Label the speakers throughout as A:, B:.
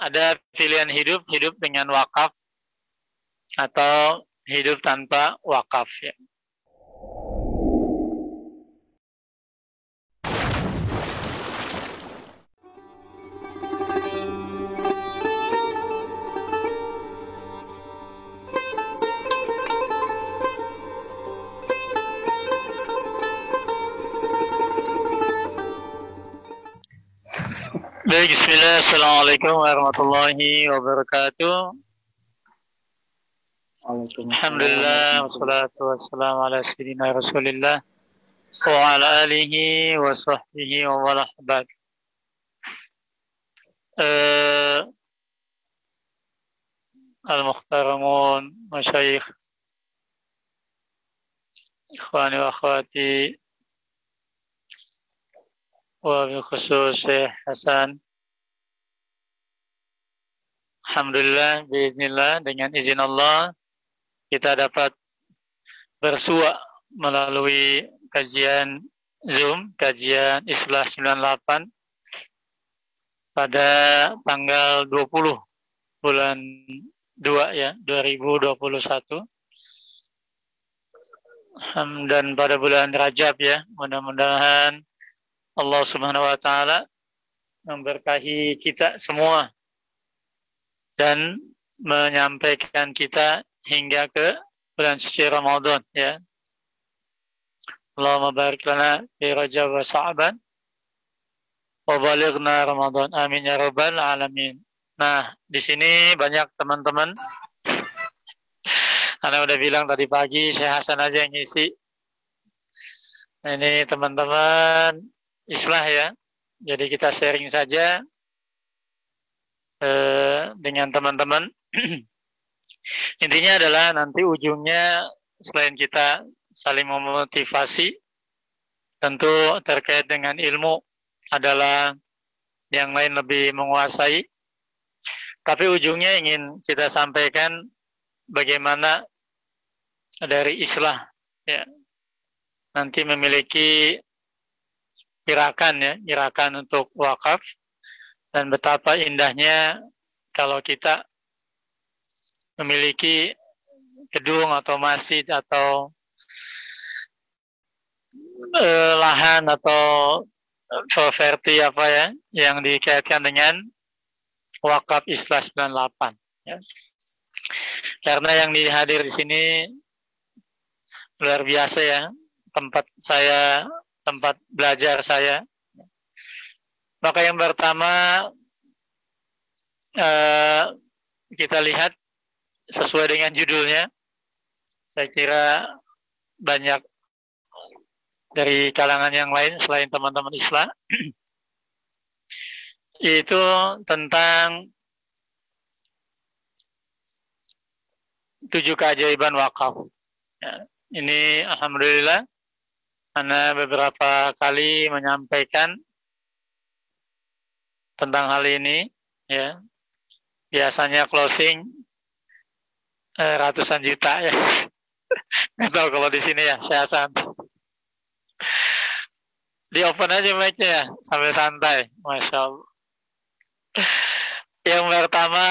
A: ada pilihan hidup dengan wakaf atau hidup tanpa wakaf ya. Baik, bismillah, assalamualaikum warahmatullahi wabarakatuh. Alhamdulillah, wassalatu wassalamu ala sayyidina rasulillah wa ala alihi wa sahbihi wa walahbad. Al-muhtaramun, masyayikh, ikhwani wa akhwati, wa bil khusus Syekh Hasan. Alhamdulillah, biiznillah, dengan izin Allah kita dapat bersua melalui kajian Zoom, kajian Islah 98 pada tanggal 20 bulan 2 ya, 2021. Dan pada bulan Rajab ya, mudah-mudahan Allah Subhanahu wa taala memberkahi kita semua dan menyampaikan kita hingga ke bulan suci Ramadan ya. Allahumma barik lana fi Rajab wa Sya'ban wa balighna Ramadan. Amin ya rabbal alamin. Nah, di sini banyak teman-teman. Ana udah bilang tadi pagi Syekh Hasan aja yang ngisi. Nah, ini teman-teman Islah ya. Jadi kita sharing saja dengan teman-teman. Intinya adalah nanti ujungnya selain kita saling memotivasi, tentu terkait dengan ilmu adalah yang lain lebih menguasai. Tapi ujungnya ingin kita sampaikan bagaimana dari Islah ya, nanti memiliki gerakan untuk wakaf, dan betapa indahnya kalau kita memiliki gedung atau masjid atau lahan atau properti apa ya yang dikaitkan dengan wakaf Islah 98 ya. Karena yang dihadir di sini luar biasa ya, tempat belajar saya. Maka yang pertama kita lihat sesuai dengan judulnya. Saya kira banyak dari kalangan yang lain selain teman-teman Islam itu tentang 7 keajaiban wakaf. Ya, ini alhamdulillah Ana beberapa kali menyampaikan tentang hal ini ya. Biasanya closing ratusan juta ya. Nggak tahu kalau di sini ya, saya Hasan. Di open aja mic-nya ya, sambil santai. Masya Allah. Yang pertama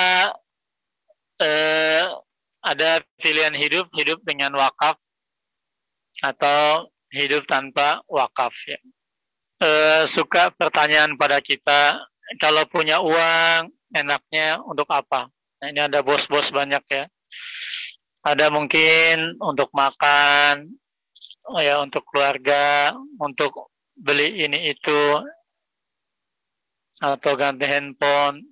A: ada pilihan hidup dengan wakaf atau hidup tanpa wakaf ya. Suka pertanyaan pada kita, kalau punya uang enaknya untuk apa? Nah, ini ada bos-bos banyak ya. Ada mungkin untuk makan, ya untuk keluarga, untuk beli ini itu, atau ganti handphone.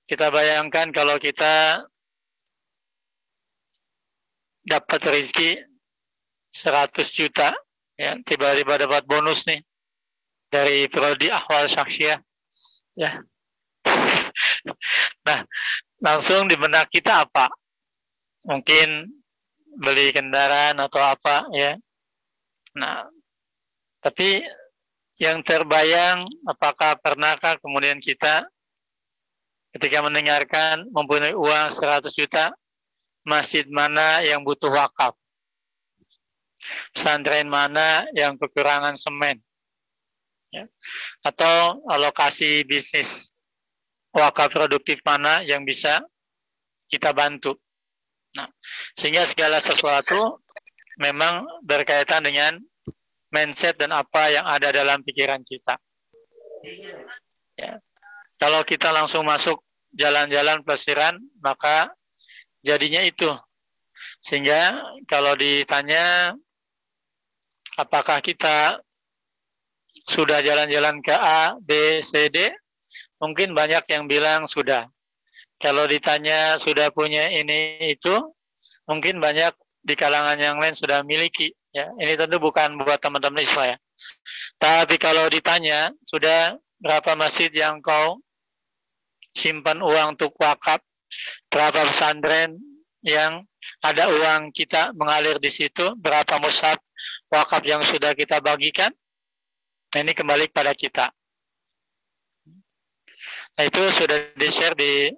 A: Kita bayangkan kalau kita dapat rezeki 100 juta, ya, tiba-tiba dapat bonus nih dari prodi ahwal syakhsiyah, ya. Nah, langsung di benak kita apa? Mungkin beli kendaraan atau apa, ya. Nah, tapi yang terbayang, apakah pernahkah kemudian kita ketika mendengarkan mempunyai uang 100 juta, masjid mana yang butuh wakaf? Pesantren mana yang kekurangan semen, ya. Atau alokasi bisnis wakaf produktif mana yang bisa kita bantu. Nah, sehingga segala sesuatu memang berkaitan dengan mindset dan apa yang ada dalam pikiran kita. Ya. Kalau kita langsung masuk jalan-jalan pelesiran, maka jadinya itu. Sehingga kalau ditanya apakah kita sudah jalan-jalan ke A, B, C, D, mungkin banyak yang bilang sudah. Kalau ditanya sudah punya ini itu, mungkin banyak di kalangan yang lain sudah miliki. Ya, ini tentu bukan buat teman-teman Islam ya. Tapi kalau ditanya sudah berapa masjid yang kau simpan uang untuk wakaf, berapa pesantren yang ada uang kita mengalir di situ, berapa mushaf wakaf yang sudah kita bagikan. Nah, ini kembali pada kita. Nah, itu sudah di-share di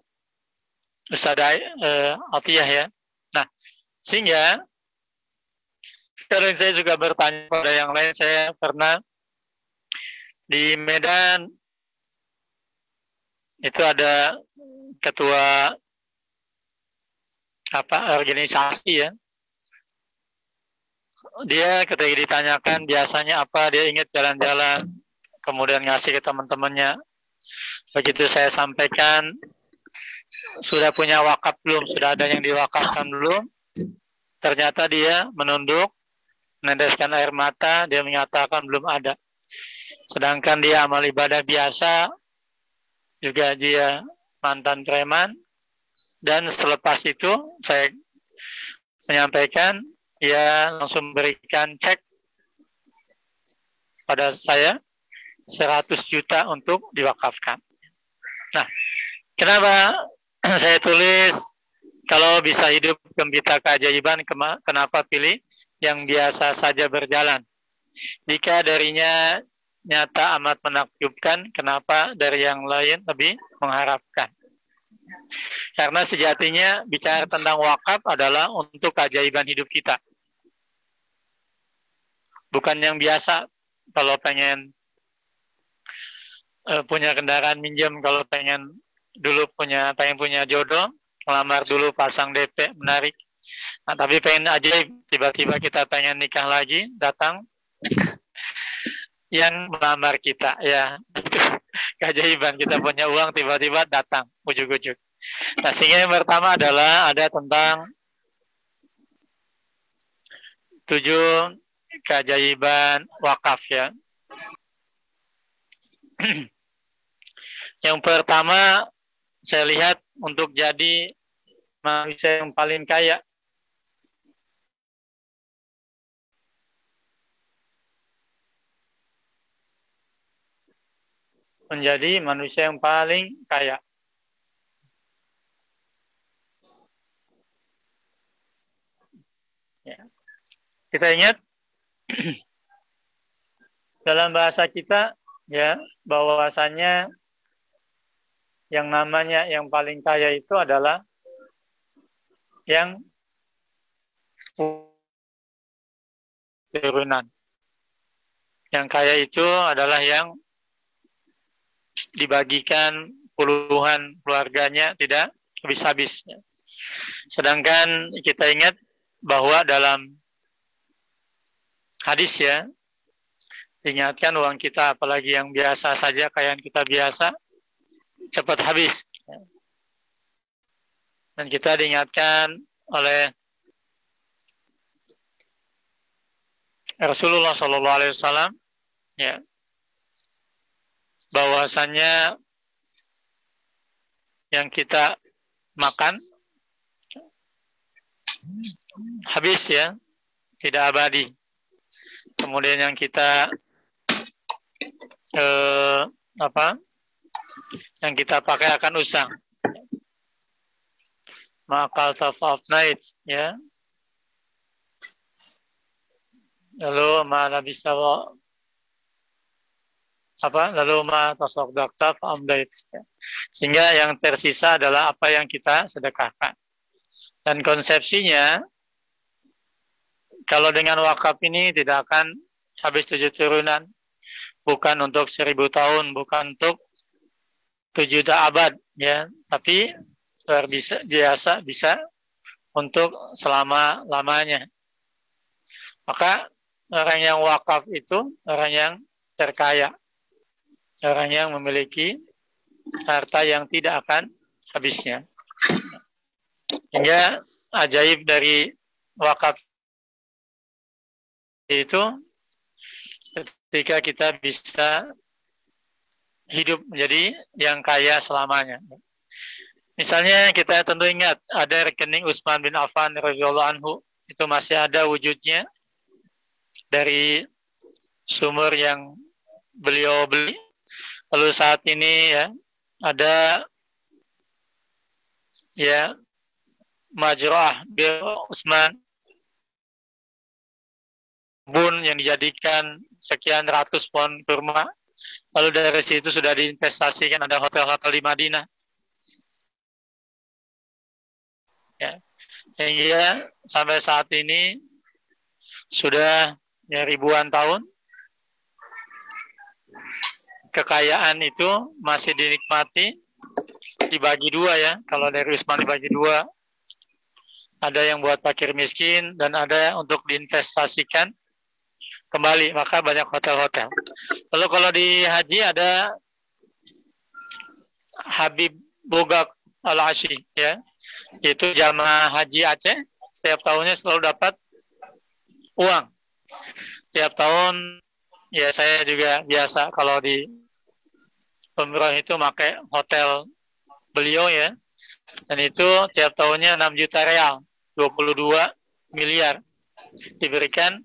A: Ustadzah Atiyah ya. Nah, sehingga sekarang saya juga bertanya pada yang lain. Saya pernah di Medan, itu ada ketua organisasi ya. Dia ketika ditanyakan biasanya apa, dia ingat jalan-jalan, kemudian ngasih ke teman-temannya. Begitu saya sampaikan, sudah punya wakaf belum, sudah ada yang diwakafkan belum, ternyata dia menunduk, meneteskan air mata, dia menyatakan belum ada. Sedangkan dia amal ibadah biasa, juga dia mantan preman, dan selepas itu saya menyampaikan, dia langsung berikan cek pada saya 100 juta untuk diwakafkan. Nah, kenapa saya tulis kalau bisa hidup gembira keajaiban, kenapa pilih yang biasa saja berjalan? Jika darinya nyata amat menakjubkan, kenapa dari yang lain lebih mengharapkan? Karena sejatinya bicara tentang wakaf adalah untuk keajaiban hidup kita. Bukan yang biasa, kalau pengen punya kendaraan minjem, kalau pengen punya jodoh, melamar dulu, pasang DP, menarik. Nah, tapi pengen ajaib, tiba-tiba kita pengen nikah lagi, datang yang melamar kita, ya. Keajaiban, kita punya uang, tiba-tiba datang, ujuk-ujuk. Nah, sehingga yang pertama adalah ada tentang 7 keajaiban wakaf ya. Yang pertama, saya lihat untuk jadi manusia yang paling kaya. Menjadi manusia yang paling kaya. Ya. Kita ingat dalam bahasa kita ya, bahwasannya yang namanya yang paling kaya itu adalah yang turunan. Yang kaya itu adalah yang dibagikan puluhan keluarganya tidak habis-habis. Sedangkan kita ingat bahwa dalam hadis ya, diingatkan uang kita, apalagi yang biasa saja, kekayaan kita biasa, cepat habis. Dan kita diingatkan oleh Rasulullah SAW ya, bahwasannya yang kita makan habis ya, tidak abadi. Kemudian yang kita yang kita pakai akan usang. Makal of nights ya. Lalu mana bisa lalu ma tasaddaqta fa amdait. Sehingga yang tersisa adalah apa yang kita sedekahkan. Dan konsepsinya kalau dengan wakaf ini tidak akan habis 7 turunan, bukan untuk 1000 tahun, bukan untuk juta abad, ya. Tapi bisa untuk selama-lamanya. Maka orang yang wakaf itu orang yang terkaya, orang yang memiliki harta yang tidak akan habisnya. Hingga ajaib dari wakaf itu ketika kita bisa hidup menjadi yang kaya selamanya. Misalnya kita tentu ingat ada rekening Utsman bin Affan radhiyallahu anhu, itu masih ada wujudnya dari sumber yang beliau beli. Lalu saat ini ya ada ya Majrah bir Utsman bun yang dijadikan sekian ratus pohon kurma. Lalu dari situ sudah diinvestasikan, ada hotel-hotel di Madinah. Ya. Hingga sampai saat ini sudah ya, ribuan tahun kekayaan itu masih dinikmati, dibagi dua ya. Kalau dari Utsman dibagi dua, ada yang buat fakir miskin dan ada untuk diinvestasikan kembali, maka banyak hotel-hotel. Lalu kalau di haji ada Habib Bogak Al-Ashi ya, itu jamaah haji Aceh, setiap tahunnya selalu dapat uang. Setiap tahun ya saya juga biasa kalau di umroh itu pakai hotel beliau ya, dan itu tiap tahunnya 6 juta real, 22 miliar diberikan.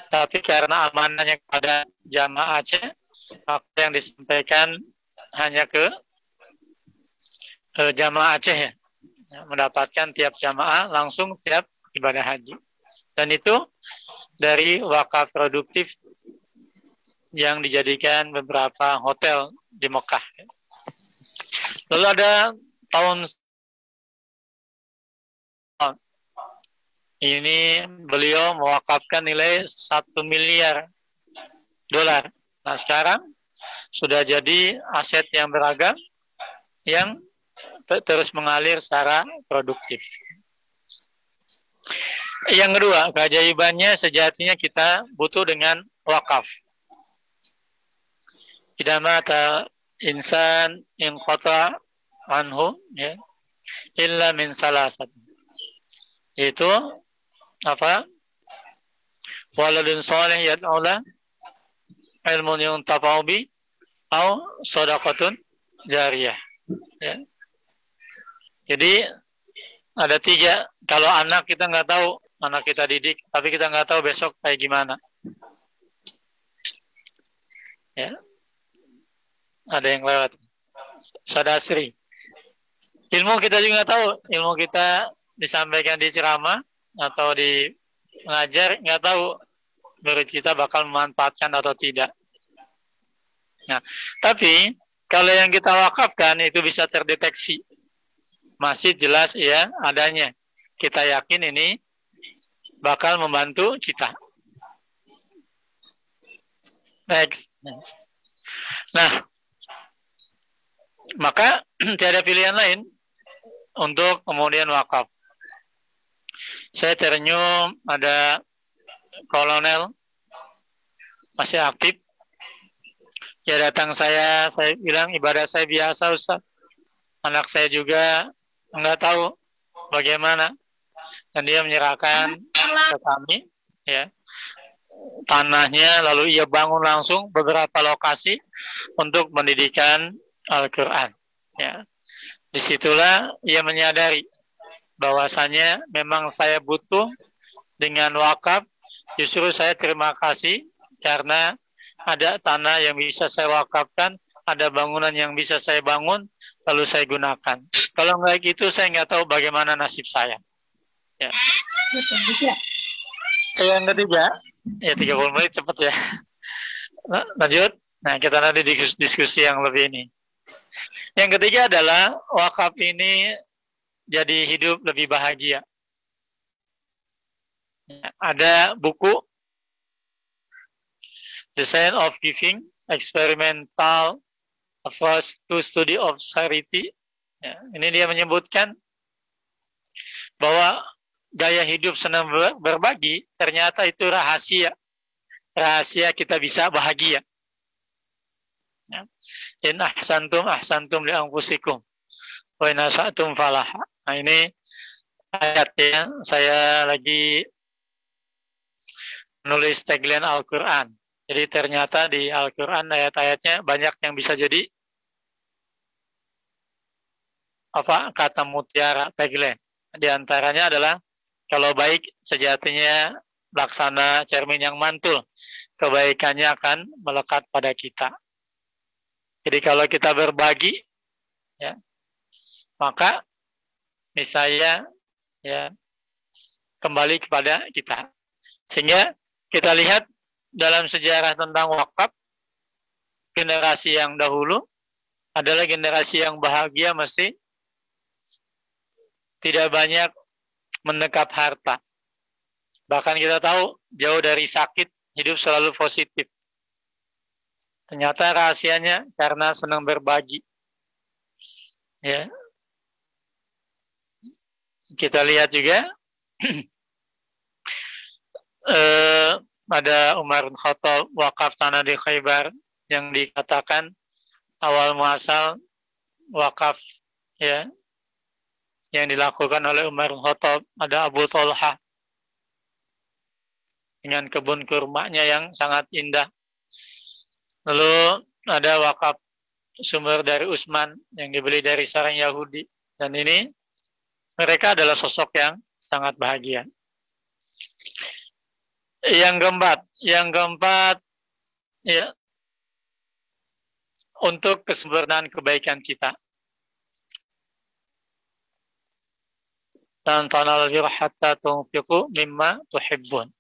A: Tapi karena amanahnya kepada jamaah Aceh, maka yang disampaikan hanya ke jamaah Aceh ya, mendapatkan tiap jamaah langsung tiap ibadah haji. Dan itu dari wakaf produktif yang dijadikan beberapa hotel di Mekah. Lalu ada tahun ini beliau mewakafkan nilai 1 miliar dolar. Nah sekarang sudah jadi aset yang beragam yang terus mengalir secara produktif. Yang kedua, keajaibannya sejatinya kita butuh dengan wakaf. Idza mata insan inqata anhu ya, illa min salasat. Itu apa? Waladun salih yad'ula, ilmun yuntafa'u bi, au shadaqatun jariyah. Ya. Jadi ada 3. Kalau anak kita nggak tahu, anak kita didik, tapi kita nggak tahu besok kayak gimana. Ya, ada yang lewat. Sadasri. Ilmu kita juga nggak tahu. Ilmu kita disampaikan di ceramah atau di mengajar, nggak tahu murid kita bakal memanfaatkan atau tidak. Nah, tapi kalau yang kita wakafkan itu bisa terdeteksi, masih jelas ya adanya. Kita yakin ini bakal membantu kita. Next. Nah, maka tidak ada pilihan lain untuk kemudian wakaf. Saya ternyum ada kolonel masih aktif. Ya datang saya bilang ibadah saya biasa Ustaz. Anak saya juga nggak tahu bagaimana. Dan dia menyerahkan ke kami ya tanahnya, lalu ia bangun langsung beberapa lokasi untuk pendidikan Al-Quran. Ya. Disitulah ia menyadari bahwasanya memang saya butuh dengan wakaf. Justru saya terima kasih karena ada tanah yang bisa saya wakafkan, ada bangunan yang bisa saya bangun, lalu saya gunakan. Kalau nggak gitu, saya nggak tahu bagaimana nasib saya. Ya. Yang ketiga, ya 30 menit cepat ya. Lanjut. Nah, kita nanti diskusi yang lebih ini. Yang ketiga adalah wakaf ini jadi hidup lebih bahagia. Ada buku The Science of Giving, Experimental approach to study of charity. Ya, ini dia menyebutkan bahwa gaya hidup senang berbagi ternyata itu rahasia kita bisa bahagia. Ya. In ahsantum li anfusikum wa in asatum falaha. Nah, ini ayat ya, saya lagi menulis tagline Al-Quran. Jadi ternyata di Al-Quran ayat-ayatnya banyak yang bisa jadi kata mutiara tagline. Di antaranya adalah kalau baik sejatinya laksana cermin yang mantul, kebaikannya akan melekat pada kita. Jadi kalau kita berbagi, ya, maka misalnya ya kembali kepada kita. Sehingga kita lihat dalam sejarah tentang wakaf, generasi yang dahulu adalah generasi yang bahagia, mesti tidak banyak menekap harta. Bahkan kita tahu jauh dari sakit, hidup selalu positif. Ternyata rahasianya karena senang berbagi. Ya. Kita lihat juga ada Umar bin Khattab wakaf tanah di Khaybar yang dikatakan awal muasal wakaf ya yang dilakukan oleh Umar bin Khattab. Ada Abu Talha dengan kebun kurmanya yang sangat indah. Lalu ada wakaf sumber dari Utsman yang dibeli dari seorang Yahudi. Dan ini mereka adalah sosok yang sangat bahagia. Yang keempat ya, untuk kesempurnaan kebaikan kita. Dan tanal birra hatta tunfiqu mimma tuhibbun.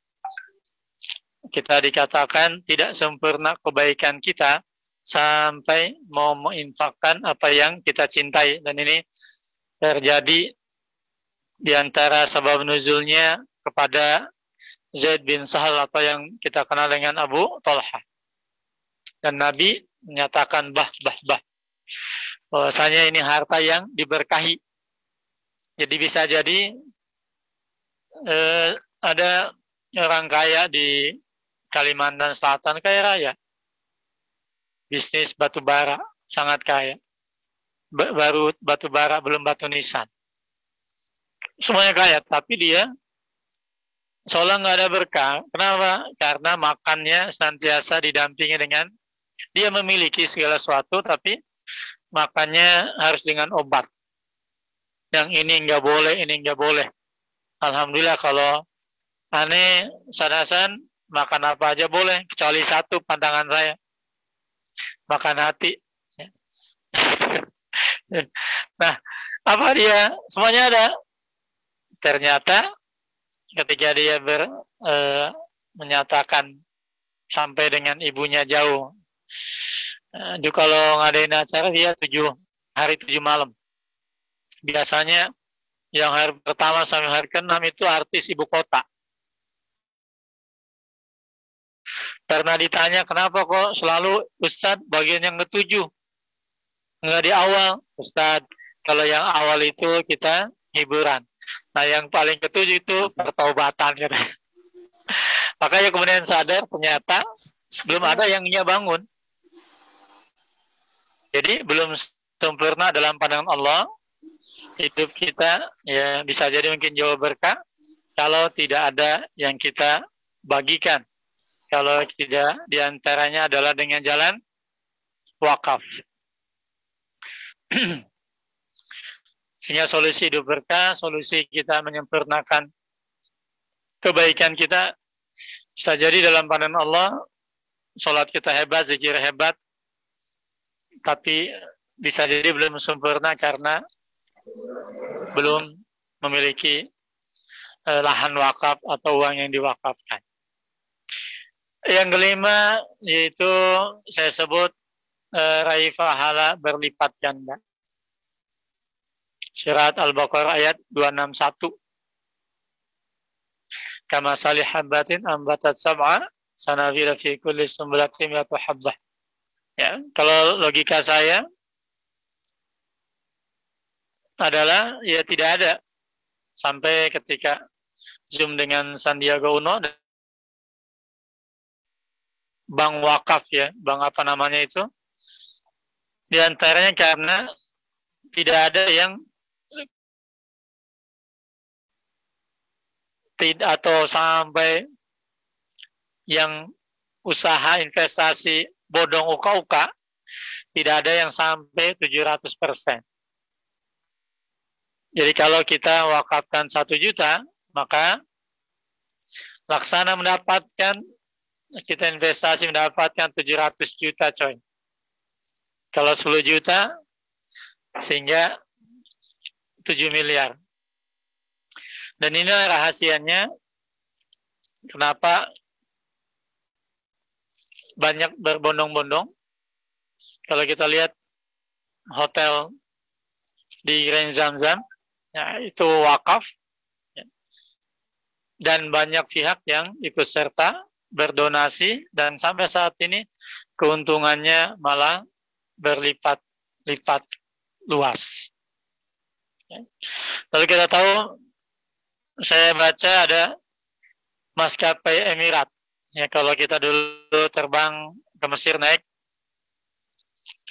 A: Kita dikatakan tidak sempurna kebaikan kita sampai mau menginfakkan apa yang kita cintai. Dan ini terjadi di antara sebab nuzulnya kepada Zaid bin Sahal atau yang kita kenal dengan Abu Talha. Dan Nabi menyatakan bahwasanya ini harta yang diberkahi. Jadi bisa jadi ada orang kaya di Kalimantan Selatan kaya raya, bisnis batu bara sangat kaya, baru batu bara belum batu nisan, semuanya kaya, tapi dia seolah nggak ada berkah. Kenapa? Karena makannya senantiasa didampingi dengan dia memiliki segala sesuatu, tapi makannya harus dengan obat. Yang ini nggak boleh, ini nggak boleh. Alhamdulillah kalau aneh sanasan makan apa aja boleh, kecuali satu pantangan saya, makan hati. Nah, apa dia? Semuanya ada. Ternyata ketika dia menyatakan sampai dengan ibunya jauh, kalau ngadain acara dia 7 hari 7 malam. Biasanya yang hari pertama sampai hari ke-6 itu artis ibu kota. Karena ditanya kenapa kok selalu Ustadz bagian yang ke-7, nggak di awal. Ustadz, kalau yang awal itu kita hiburan. Nah yang paling ke-7 itu pertaubatan. Makanya kemudian sadar ternyata belum ada yang ia bangun. Jadi belum sempurna dalam pandangan Allah. Hidup kita ya bisa jadi mungkin jauh berkah kalau tidak ada yang kita bagikan. Kalau tidak, diantaranya adalah dengan jalan wakaf. Sehingga solusi hidup berkah, solusi kita menyempurnakan kebaikan kita bisa jadi dalam pandangan Allah. Sholat kita hebat, zikir hebat, tapi bisa jadi belum sempurna karena belum memiliki lahan wakaf atau uang yang diwakafkan. Yang kelima yaitu saya sebut raih pahala berlipat ganda. Surat Al-Baqarah ayat 261. Kama salih habbatin ambatat sab'a sanabila fi kulli sumbulatin mi'atu habbah. Ya, kalau logika saya adalah ya tidak ada sampai ketika Zoom dengan Sandiaga Uno, bank wakaf ya, bank apa namanya itu, di antaranya karena tidak ada yang tidak atau sampai yang usaha investasi bodong uka-uka, tidak ada yang sampai 700%. Jadi kalau kita wakafkan 1 juta, maka laksana mendapatkan, kita investasi mendapatkan 700 juta coy. Kalau 10 juta, sehingga 7 miliar. Dan ini rahasianya kenapa banyak berbondong-bondong. Kalau kita lihat hotel di Grand Zamzam, ya, itu wakaf. Ya. Dan banyak pihak yang ikut serta berdonasi, dan sampai saat ini keuntungannya malah berlipat-lipat luas. Ya. Lalu kita tahu, saya baca ada maskapai Emirat. Ya, kalau kita dulu terbang ke Mesir naik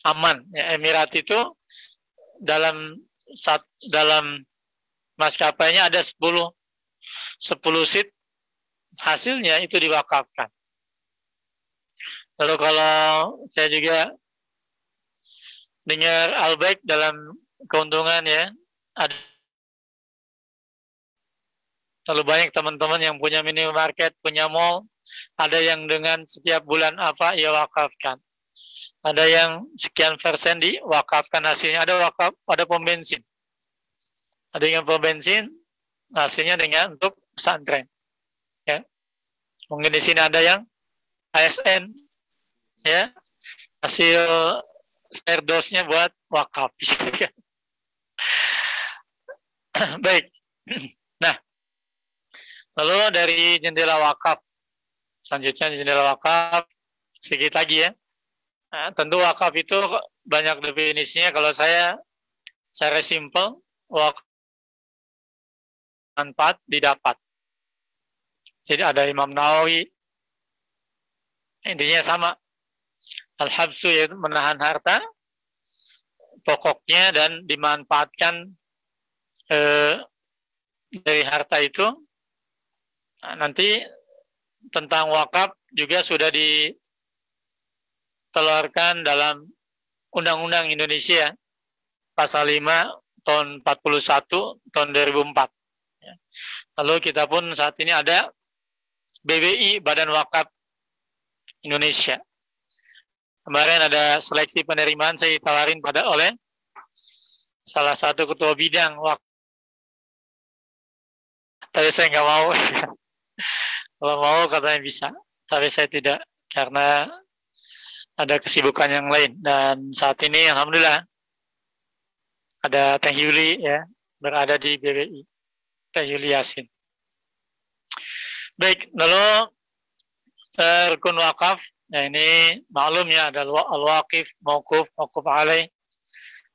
A: aman. Ya, Emirat itu dalam maskapainya ada 10 seat, hasilnya itu diwakafkan. Lalu kalau saya juga dengar Albaik dalam keuntungan ya, ada terlalu banyak teman-teman yang punya minimarket, punya mall, ada yang dengan setiap bulan apa ia wakafkan. Ada yang sekian persen diwakafkan hasilnya, ada pom bensin. Ada yang pom bensin hasilnya dengan untuk pesantren. Ya. Mungkin di sini ada yang ASN, ya, hasil serdosnya buat wakaf. Baik. Nah, lalu dari jendela wakaf, selanjutnya jendela wakaf, sedikit lagi ya. Nah, tentu wakaf itu banyak definisinya. Kalau saya secara simpel, wakaf manfaat didapat. Jadi ada Imam Nawawi, intinya sama. Al-habsu yaitu menahan harta, pokoknya dan dimanfaatkan dari harta itu. Nah, nanti tentang wakaf juga sudah ditelurkan dalam Undang-Undang Indonesia pasal 5 tahun 41 tahun 2004. Lalu kita pun saat ini ada BWI, Badan Wakaf Indonesia. Kemarin ada seleksi penerimaan, saya ditawarin oleh salah satu ketua bidang wakaf. Tapi saya nggak mau. Kalau mau katanya bisa, tapi saya tidak karena ada kesibukan yang lain. Dan saat ini alhamdulillah ada Teh Yuli ya berada di BWI, Teh Yuli Yasin. Baik, lalu rukun wakaf, ya ini maklum ya, ada al-waqif, mauquf alaih,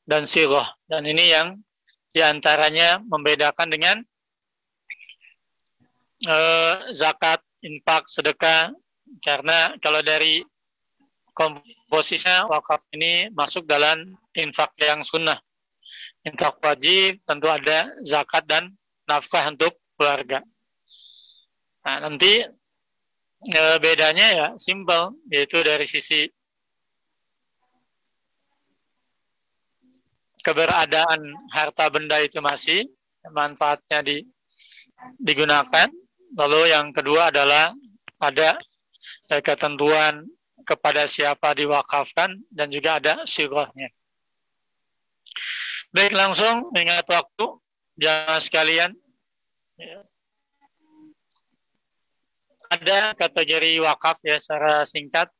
A: dan sighah. Dan ini yang diantaranya membedakan dengan zakat, infak, sedekah. Karena kalau dari komposisinya wakaf ini masuk dalam infak yang sunnah. Infak wajib tentu ada zakat dan nafkah untuk keluarga. Nah, nanti bedanya ya simpel, yaitu dari sisi keberadaan harta benda itu masih manfaatnya digunakan. Lalu yang kedua adalah ada ketentuan kepada siapa diwakafkan dan juga ada sighahnya. Baik, langsung mengingat waktu, jamaah sekalian. Ada kategori wakaf ya secara singkat.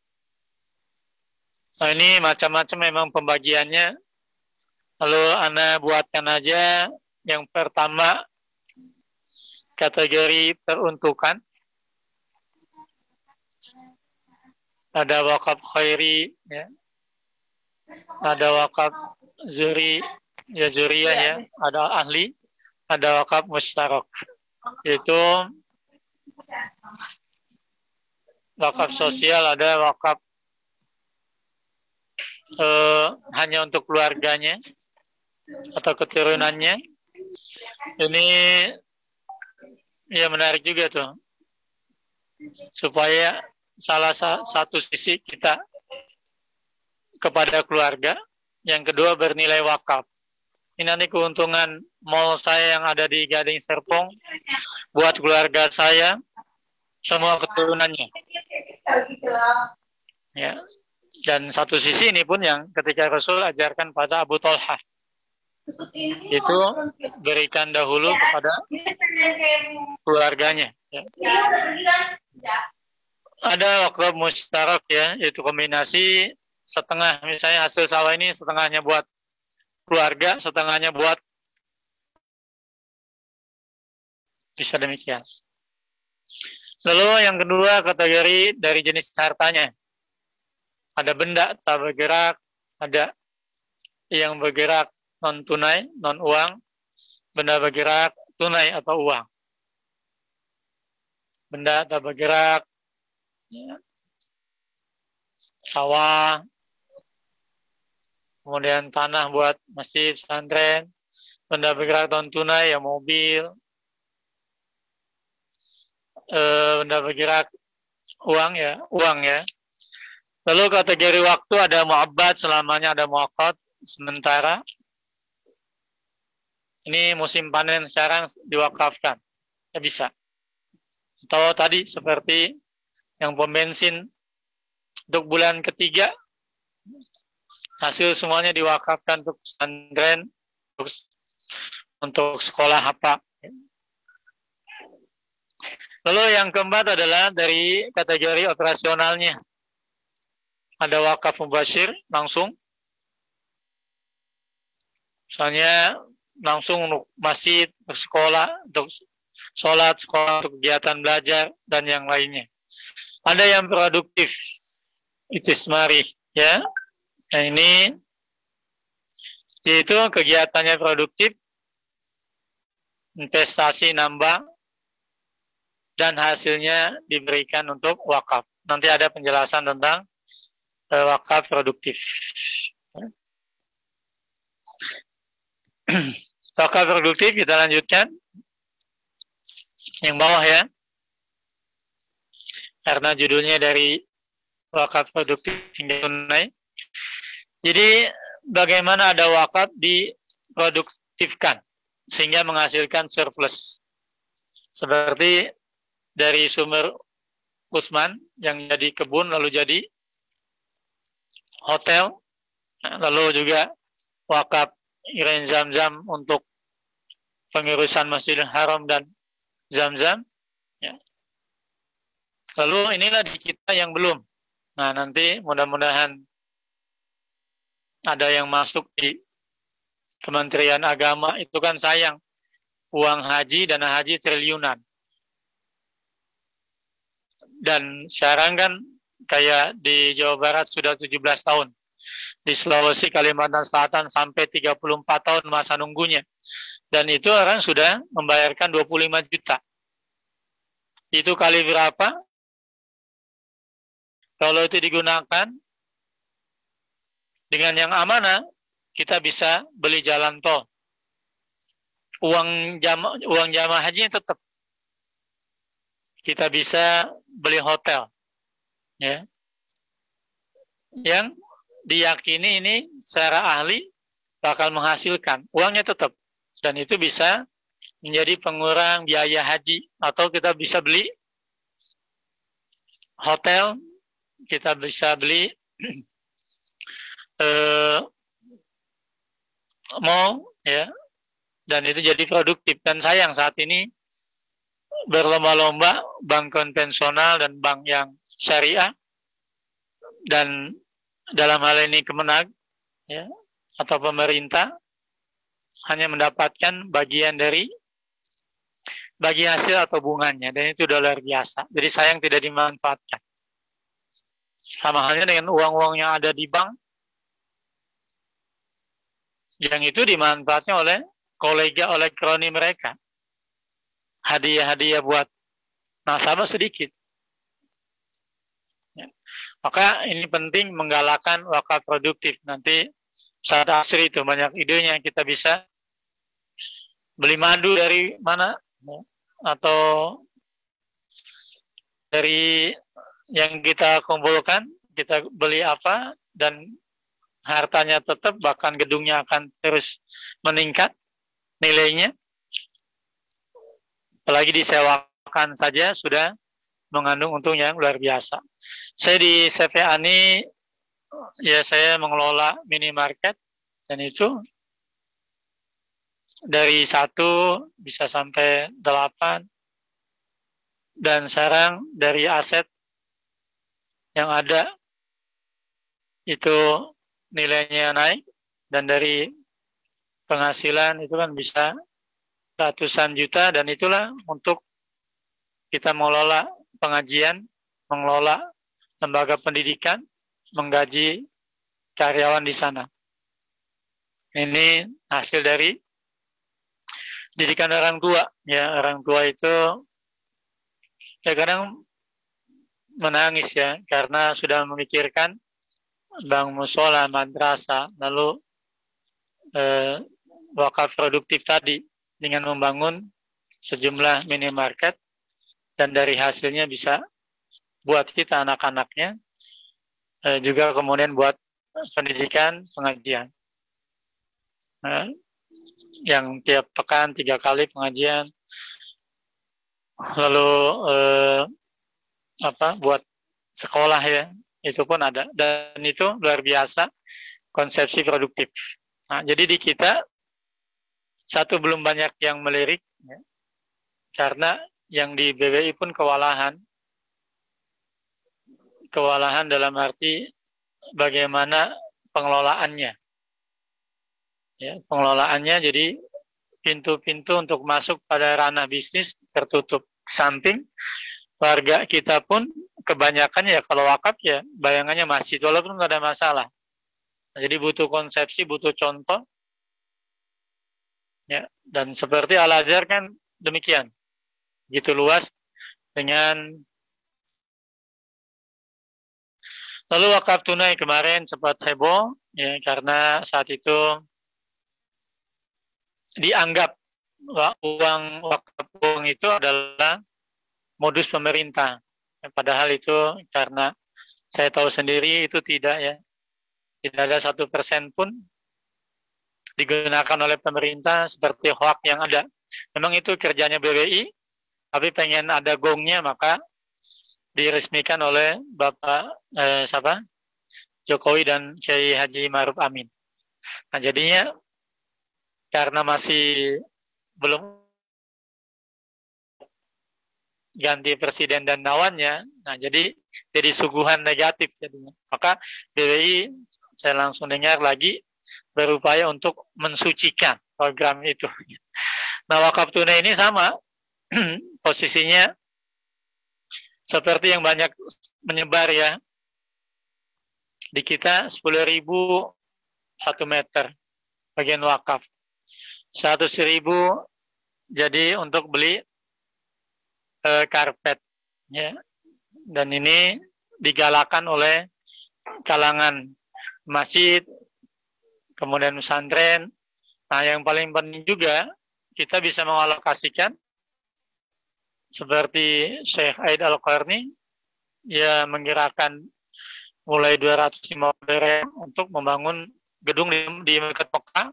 A: Nah, ini macam-macam memang pembagiannya. Lalu Anda buatkan aja yang pertama kategori peruntukan. Ada wakaf khairi ya. ada wakaf zuriyah ya, ada ahli, ada wakaf musyarak. Itu wakaf sosial, ada wakaf hanya untuk keluarganya atau keturunannya. Ini ya menarik juga tuh, supaya salah satu sisi kita kepada keluarga, yang kedua bernilai wakaf. Ini nanti keuntungan mall saya yang ada di Gading Serpong buat keluarga saya, semua keturunannya. Ya. Dan satu sisi ini pun yang ketika Rasul ajarkan pada Abu Thalhah, itu berikan dahulu kepada keluarganya. Ya. Ada wakaf musyarak ya, yaitu kombinasi setengah, misalnya hasil sawah ini setengahnya buat keluarga, setengahnya buat, bisa demikian. Lalu yang kedua, kategori dari jenis hartanya. Ada benda tak bergerak, ada yang bergerak non tunai, non uang, benda bergerak tunai atau uang. Benda tak bergerak, ya, sawah, kemudian tanah buat masjid, pesantren, benda bergerak non tunai ya mobil, benda bergerak uang ya. Lalu kategori waktu ada mu'abbad, selamanya, ada mu'aqqad, sementara. Ini musim panen sekarang diwakafkan, ya bisa. Atau tadi seperti yang pom bensin untuk bulan ketiga, hasil semuanya diwakafkan untuk pesantren, untuk sekolah apa. Lalu yang keempat adalah dari kategori operasionalnya. Ada wakaf mubasyir, langsung. Misalnya langsung untuk masjid, untuk sekolah, untuk sholat, sekolah, untuk kegiatan belajar, dan yang lainnya. Ada yang produktif, istismari, ya. Nah ini, yaitu kegiatannya produktif, investasi nambah, dan hasilnya diberikan untuk wakaf. Nanti ada penjelasan tentang wakaf produktif. Wakaf produktif kita lanjutkan. Yang bawah ya. Karena judulnya dari wakaf produktif hingga tunai. Jadi bagaimana ada wakaf diproduktifkan sehingga menghasilkan surplus. Seperti dari sumber Usman yang jadi kebun lalu jadi hotel, lalu juga wakaf Iren Zam-Zam untuk pengurusan Masjidil Haram dan Zam-Zam. Ya. Lalu inilah di kita yang belum. Nah nanti mudah-mudahan ada yang masuk di Kementerian Agama, itu kan sayang. Uang haji, dana haji triliunan. Dan sekarang kan kayak di Jawa Barat sudah 17 tahun. Di Sulawesi, Kalimantan Selatan sampai 34 tahun masa nunggunya. Dan itu orang sudah membayarkan 25 juta. Itu kali berapa? Kalau itu digunakan dengan yang amanah, kita bisa beli jalan tol. Uang jamaah hajinya tetap. Kita bisa beli hotel. Ya. Yang diyakini ini secara ahli bakal menghasilkan. Uangnya tetap. Dan itu bisa menjadi pengurang biaya haji. Atau kita bisa beli hotel, kita bisa beli mall, ya. Dan itu jadi produktif. Dan sayang saat ini berlomba-lomba bank konvensional dan bank yang syariah, dan dalam hal ini Kemenag, ya, atau pemerintah hanya mendapatkan bagian hasil atau bunganya, dan itu udah luar biasa. Jadi sayang tidak dimanfaatkan. Sama halnya dengan uang-uang yang ada di bank, yang itu dimanfaatkan oleh kolega kroni mereka. Hadiah-hadiah buat nasabah sedikit. Ya. Maka ini penting menggalakkan wakaf produktif. Nanti saat asri itu banyak idenya, kita bisa beli madu dari mana, atau dari yang kita kumpulkan, kita beli apa, dan hartanya tetap, bahkan gedungnya akan terus meningkat nilainya. Apalagi disewakan saja sudah mengandung untung yang luar biasa. Saya di CV Ani, ya saya mengelola minimarket, dan itu dari 1 bisa sampai 8, dan sekarang dari aset yang ada itu nilainya naik, dan dari penghasilan itu kan bisa ratusan juta, dan itulah untuk kita mengelola pengajian, mengelola lembaga pendidikan, menggaji karyawan di sana. Ini hasil dari didikan orang tua. Ya, orang tua itu ya kadang menangis ya, karena sudah memikirkan bank musola, madrasah, lalu wakaf produktif tadi dengan membangun sejumlah minimarket, dan dari hasilnya bisa buat kita anak-anaknya, juga kemudian buat pendidikan, pengajian. Yang tiap pekan 3 kali pengajian, lalu buat sekolah ya, itu pun ada, dan itu luar biasa konsepsi produktif. Nah, jadi di kita satu belum banyak yang melirik, ya, karena yang di BWI pun kewalahan dalam arti bagaimana pengelolaannya. Ya, pengelolaannya jadi pintu-pintu untuk masuk pada ranah bisnis tertutup. Samping warga kita pun kebanyakan ya kalau wakaf ya bayangannya masjid, walaupun nggak ada masalah. Jadi butuh konsepsi, butuh contoh. Ya, dan seperti Al-Azhar kan demikian. Gitu luas dengan. Lalu wakaf tunai kemarin sempat heboh ya, karena saat itu dianggap uang wakaf itu adalah modus pemerintah. Padahal itu karena saya tahu sendiri itu tidak ya. Tidak ada 1% pun digunakan oleh pemerintah seperti hoak yang ada. Memang itu kerjanya BWI, tapi pengen ada gongnya, maka diresmikan oleh Bapak Jokowi dan Kiai Haji Ma'ruf Amin. Nah, jadinya karena masih belum ganti presiden dan lawannya, nah jadi suguhan negatif jadinya. Maka BWI saya langsung dengar lagi berupaya untuk mensucikan program itu. Nah, wakaf tunai ini sama posisinya seperti yang banyak menyebar ya. Di kita 10.000 1 meter bagian wakaf. 100.000 jadi untuk beli karpet ya. Dan ini digalakan oleh kalangan masjid, kemudian pesantren. Nah, yang paling penting juga kita bisa mengalokasikan seperti Syekh Aid Al-Qarni ya, menggerakkan mulai 250 untuk membangun gedung di dekat Mekah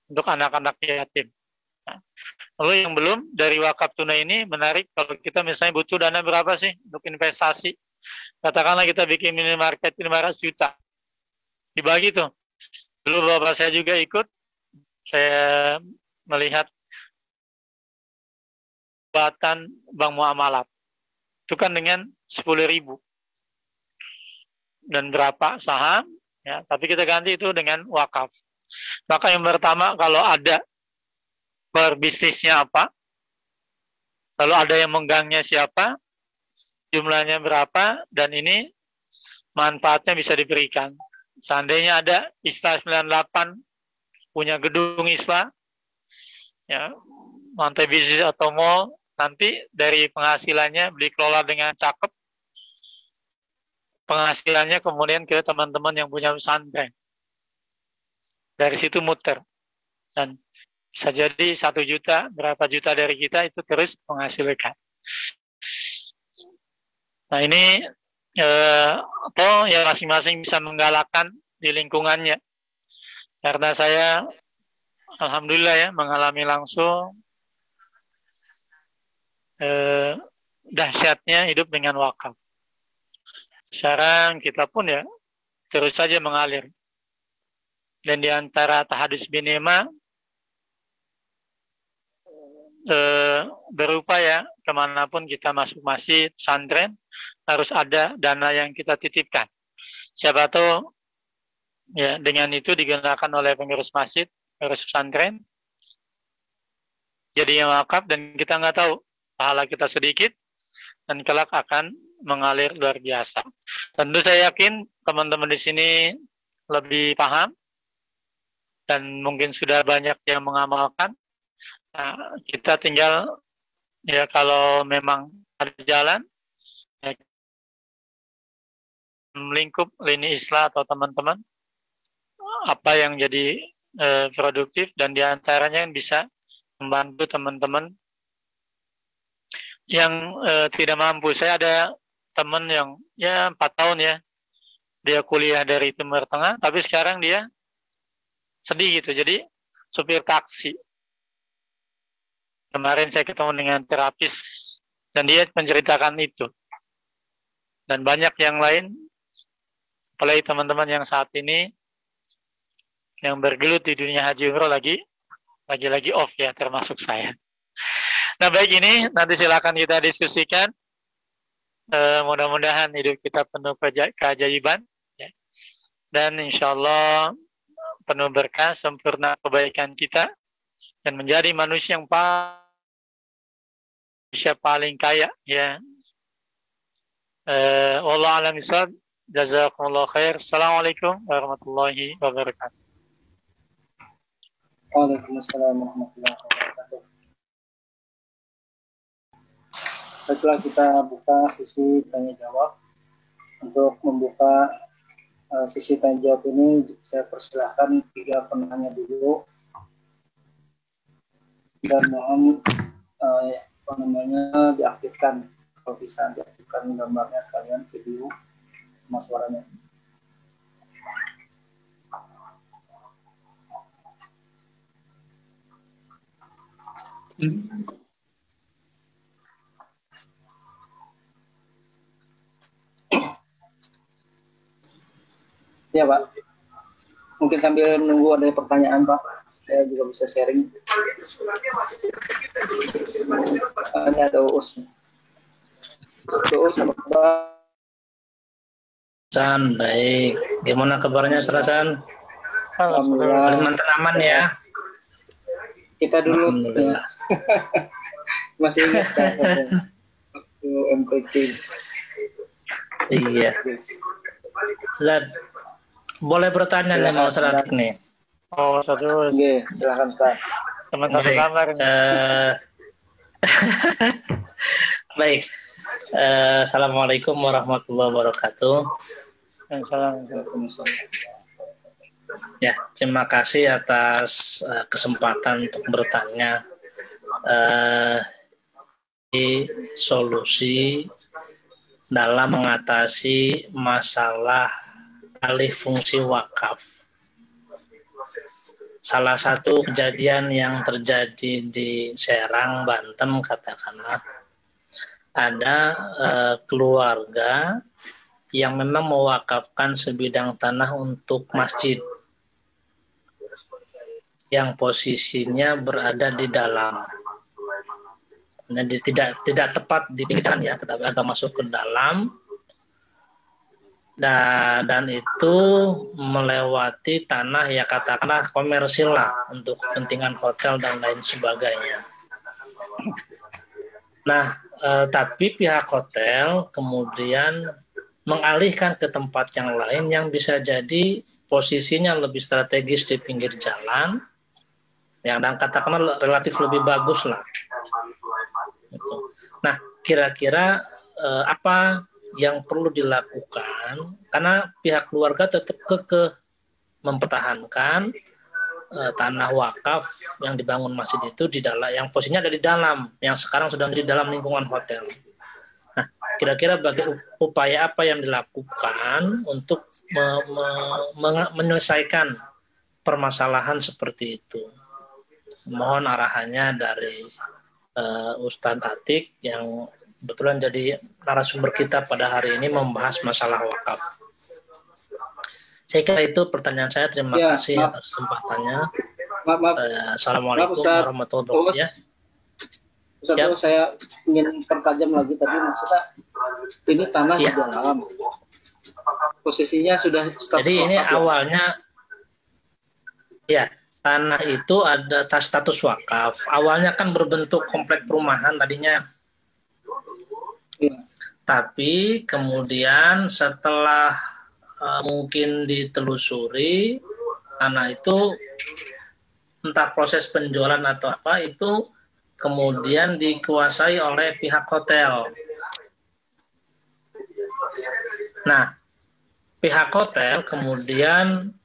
A: untuk anak-anak yatim. Nah, lalu yang belum dari wakaf tunai ini menarik, kalau kita misalnya butuh dana berapa sih untuk investasi, katakanlah kita bikin minimarket 500 juta, dibagi tuh. Dulu bapak saya juga ikut, saya melihat jabatan bank muamalat itu kan dengan 10.000 dan berapa saham ya, tapi kita ganti itu dengan wakaf. Maka yang pertama, kalau ada berbisnisnya apa, lalu ada yang menggangnya siapa, jumlahnya berapa, dan ini manfaatnya bisa diberikan. Seandainya ada istilah 98 punya gedung islah, ya, lantai bisnis atau mall, nanti dari penghasilannya dikelola dengan cakep, penghasilannya kemudian ke teman-teman yang punya pesantren. Dari situ muter. Dan bisa jadi 1 juta, berapa juta dari kita itu terus menghasilkan. Nah ini atau ya masing-masing bisa menggalakkan di lingkungannya. Karena saya alhamdulillah ya mengalami langsung dahsyatnya hidup dengan wakaf. Sekarang kita pun ya terus saja mengalir. Dan di antara tahadus binema berupaya kemanapun kita masuk masjid, pesantren, harus ada dana yang kita titipkan. Siapa tahu ya dengan itu digunakan oleh pengurus masjid, pengurus pesantren, jadi yang wakaf dan kita nggak tahu pahala kita sedikit dan kelak akan mengalir luar biasa. Tentu saya yakin teman-teman di sini lebih paham dan mungkin sudah banyak yang mengamalkan. Nah, kita tinggal ya kalau memang ada jalan ya, melingkup lini islah atau teman-teman apa yang jadi produktif dan diantaranya yang bisa membantu teman-teman yang tidak mampu. Saya ada teman yang ya 4 tahun ya dia kuliah dari Timur Tengah tapi sekarang dia sedih gitu jadi supir taksi. Kemarin saya ketemu dengan terapis dan dia menceritakan itu. Dan banyak yang lain, apalagi teman-teman yang saat ini yang bergelut di dunia haji umroh lagi off ya, termasuk saya. Nah baik ini nanti silakan kita diskusikan. Mudah-mudahan hidup kita penuh keajaiban ya. Dan insya Allah penuh berkah, sempurna kebaikan kita dan menjadi manusia yang paling kaya ya. Wallahu a'lam bishawab. Jazakumullah khair. Assalamualaikum warahmatullahi wabarakatuh.
B: Waalaikumsalam warahmatullahi wabarakatuh. Setelah kita buka sesi tanya jawab, untuk membuka sesi tanya jawab ini saya persilahkan 3 penanya dulu dan mohon diaktifkan, kalau bisa diaktifkan gambarnya sekalian, video sama suaranya. Ya Pak, mungkin sambil menunggu ada pertanyaan Pak, saya juga bisa sharing. Ini ada Uus. Uus apa kabar?
C: San, baik. Gimana kabarnya Serasan?
B: Alhamdulillah.
C: Kalimantan aman ya?
B: Kita dulu ya. Masih ingat saya waktu MPT.
C: Iya. Zat, boleh bertanya nih mau Seratik nih?
A: Oh, satu.
B: Oke, silakan Ustaz.
A: Teman satu kamar.
C: Baik. Assalamualaikum warahmatullahi wabarakatuh. Ya, terima kasih atas kesempatan untuk bertanya. Solusi dalam mengatasi masalah alih fungsi wakaf. Salah satu kejadian yang terjadi di Serang, Banten, katakanlah ada keluarga yang memang mewakafkan sebidang tanah untuk masjid yang posisinya berada di dalam. Jadi tidak tepat di pinggir ya, tetapi agak masuk ke dalam. Dan itu melewati tanah ya katakanlah komersil lah untuk kepentingan hotel dan lain sebagainya. Nah, tapi pihak hotel kemudian mengalihkan ke tempat yang lain yang bisa jadi posisinya lebih strategis di pinggir jalan, yang dan katakanlah relatif lebih bagus lah. Gitu. Nah, kira-kira apa yang perlu dilakukan? Karena pihak keluarga tetap kekeh mempertahankan tanah wakaf yang dibangun masjid itu di dalam, yang posisinya ada di dalam, yang sekarang sudah di dalam lingkungan hotel. Nah, kira-kira upaya apa yang dilakukan untuk menyelesaikan permasalahan seperti itu? Mohon arahannya dari Ustadz Atik yang kebetulan jadi narasumber kita pada hari ini membahas masalah wakaf. Saya kira itu pertanyaan saya. Terima kasih atas kesempatannya. Assalamualaikum warahmatullahi wabarakatuh.
B: Ustaz, saya ingin pertajam lagi tadi, maksudnya ini tanah di dalam, posisinya sudah
C: status. Jadi ini awalnya, ya, tanah itu ada status wakaf. Awalnya kan berbentuk komplek perumahan tadinya. Ya. Tapi kemudian setelah mungkin ditelusuri, tanah itu entah proses penjualan atau apa itu kemudian dikuasai oleh pihak hotel. Nah, pihak hotel kemudian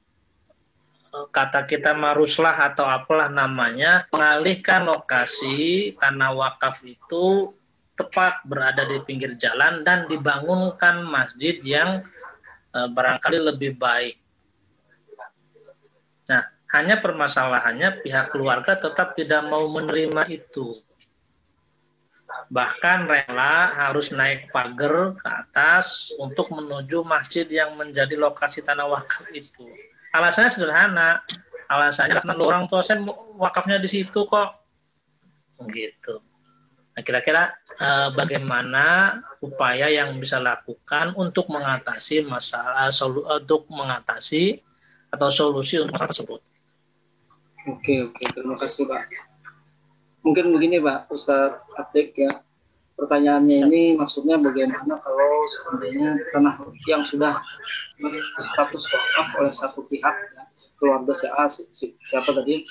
C: kata kita maruslah atau apalah namanya, mengalihkan lokasi tanah wakaf itu tepat berada di pinggir jalan dan dibangunkan masjid yang barangkali lebih baik. Nah, hanya permasalahannya pihak keluarga tetap tidak mau menerima itu. Bahkan rela harus naik pagar ke atas untuk menuju masjid yang menjadi lokasi tanah wakaf itu. Alasannya sederhana. Alasannya karena orang tua saya wakafnya di situ kok. Gitu. Nah, kira-kira bagaimana upaya yang bisa lakukan untuk mengatasi masalah, untuk mengatasi atau solusi untuk masalah tersebut?
B: Oke, terima kasih Pak. Mungkin begini Pak Ustadz Atik ya, pertanyaannya ini maksudnya bagaimana kalau seandainya tanah yang sudah berstatus wakaf oleh satu pihak, ya, keluarga siapa tadi,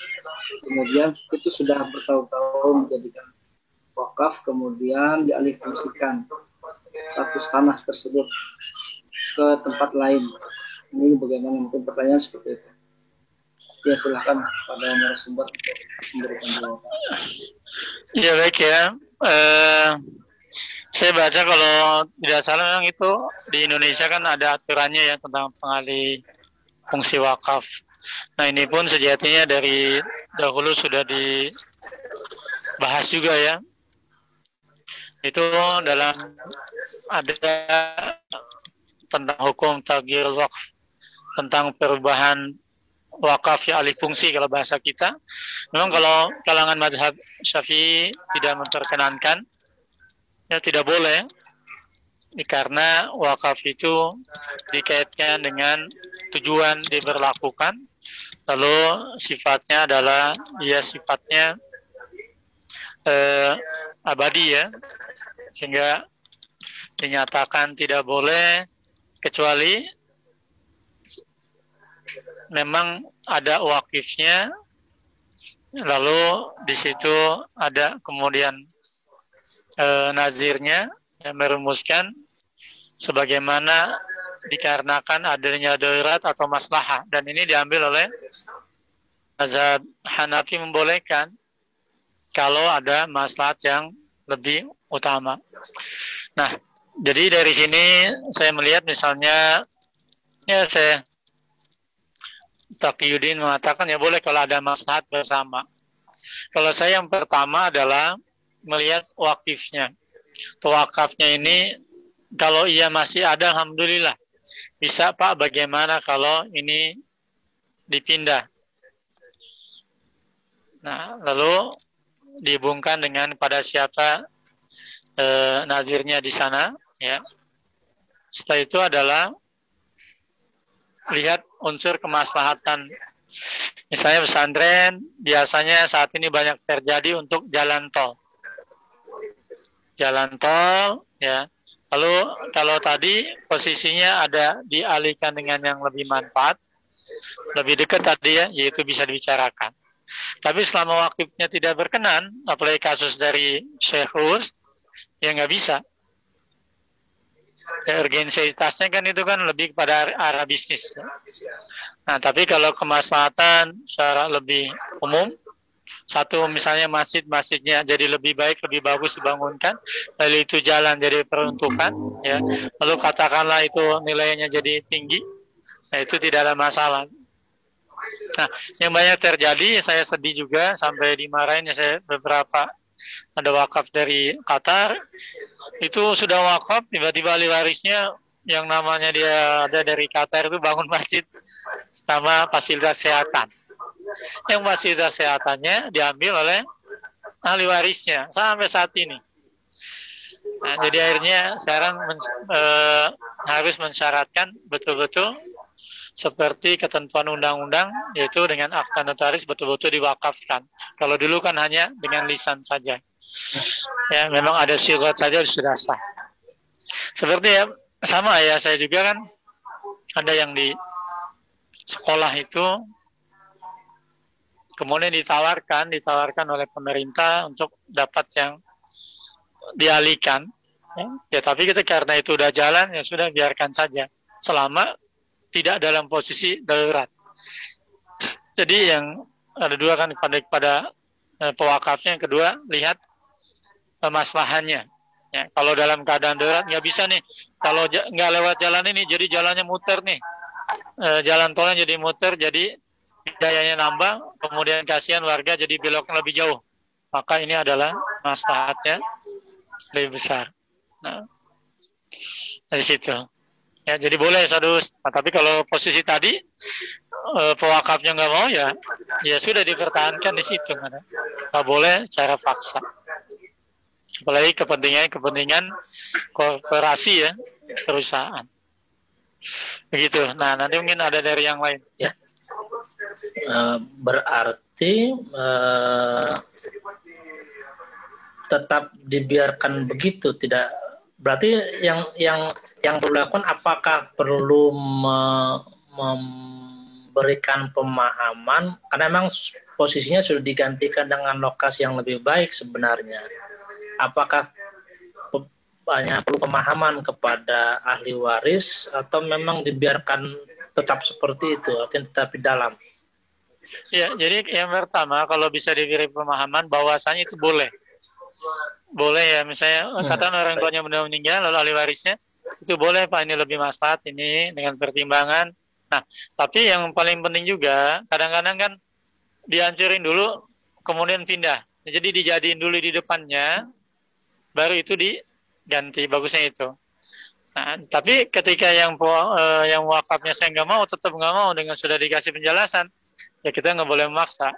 B: kemudian itu sudah bertahun-tahun menjadikan wakaf, kemudian dialihfungsikan status tanah tersebut ke tempat lain. Ini bagaimana, mungkin pertanyaan seperti itu. Ya, silakan pada narasumber untuk memberikan jawaban.
A: Ya baik ya. Saya baca kalau tidak salah memang itu di Indonesia kan ada aturannya ya tentang pengalih fungsi wakaf. Nah ini pun sejatinya dari dahulu sudah dibahas juga ya. Itu dalam ada tentang hukum taghyir wakaf, tentang perubahan wakaf ya alih fungsi kalau bahasa kita. Memang kalau kalangan mazhab Syafi'i tidak memperkenankan, ya tidak boleh, karena wakaf itu dikaitkan dengan tujuan diberlakukan, lalu sifatnya adalah ya sifatnya abadi ya, sehingga dinyatakan tidak boleh kecuali memang ada wakifnya, lalu di situ ada kemudian nazirnya yang merumuskan sebagaimana dikarenakan adanya darurat atau maslahah, dan ini diambil oleh mazhab Hanafi membolehkan kalau ada maslahat yang lebih utama. Nah, jadi dari sini saya melihat misalnya ya saya Taqiyuddin mengatakan ya boleh kalau ada maslahat bersama. Kalau saya yang pertama adalah melihat wakifnya. Wakafnya ini kalau ia masih ada, alhamdulillah. Bisa Pak, bagaimana kalau ini dipindah? Nah, lalu dihubungkan dengan pada siapa nazirnya di sana, ya. Setelah itu adalah lihat unsur kemaslahatan. Misalnya pesantren biasanya saat ini banyak terjadi untuk jalan tol. Jalan tol, ya. Lalu kalau tadi posisinya ada dialihkan dengan yang lebih manfaat, lebih dekat tadi ya, yaitu bisa dibicarakan. Tapi selama waktunya tidak berkenan, apalagi kasus dari Syekh Rus, ya nggak bisa. Urgensitasnya kan itu kan lebih kepada arah bisnis. Nah, tapi kalau kemaslahatan secara lebih umum, satu misalnya masjidnya jadi lebih baik, lebih bagus dibangunkan, lalu itu jalan jadi peruntukan, ya. Lalu katakanlah itu nilainya jadi tinggi, nah itu tidak ada masalah. Nah, yang banyak terjadi, saya sedih juga sampai dimarahin ya saya beberapa ada wakaf dari Qatar, itu sudah wakaf, tiba-tiba ahli warisnya yang namanya dia ada dari Qatar itu bangun masjid sama fasilitas kesehatan. Yang fasilitas kesehatannya diambil oleh ahli warisnya sampai saat ini. Nah, jadi akhirnya sekarang harus mensyaratkan betul-betul seperti ketentuan undang-undang, yaitu dengan akta notaris betul-betul diwakafkan. Kalau dulu kan hanya dengan lisan saja. Ya, memang ada syirat saja sudah sah. Seperti ya, sama ya, saya juga kan ada yang di sekolah itu kemudian ditawarkan oleh pemerintah untuk dapat yang dialihkan. Ya, tapi kita karena itu udah jalan, ya sudah biarkan saja. Selama tidak dalam posisi darurat. Jadi yang ada dua kan pada pewakafnya, yang kedua lihat maslahannya. Ya, kalau dalam keadaan darurat nggak bisa nih, kalau nggak lewat jalan ini, jadi jalannya muter nih, jalan tolnya jadi muter, jadi biayanya nambah, kemudian kasihan warga jadi beloknya lebih jauh. Maka ini adalah maslahatnya lebih besar. Nah, dari situ. Ya, jadi boleh sadus. Nah, tapi kalau posisi tadi pewakafnya nggak mau, ya sudah dipertahankan di situ. Nggak boleh cara paksa. Apalagi kepentingan korporasi ya, perusahaan. Begitu. Nah, nanti mungkin ada dari yang lain.
C: Ya. Berarti tetap dibiarkan begitu, tidak. Berarti yang perlu dilakukan, apakah perlu memberikan pemahaman, karena memang posisinya sudah digantikan dengan lokasi yang lebih baik sebenarnya. Apakah banyak perlu pemahaman kepada ahli waris atau memang dibiarkan tetap seperti itu, artinya tetap di dalam?
A: Ya, jadi yang pertama kalau bisa diberi pemahaman bahwasanya itu boleh ya, misalnya katakan orang tuanya benar meninggal lalu ahli warisnya itu boleh Pak, ini lebih maslahat ini dengan pertimbangan. Nah, tapi yang paling penting juga kadang-kadang kan dihancurin dulu kemudian pindah, jadi dijadiin dulu di depannya baru itu diganti, bagusnya itu. Nah, tapi ketika yang wakafnya saya tetap nggak mau dengan sudah dikasih penjelasan, ya kita nggak boleh maksa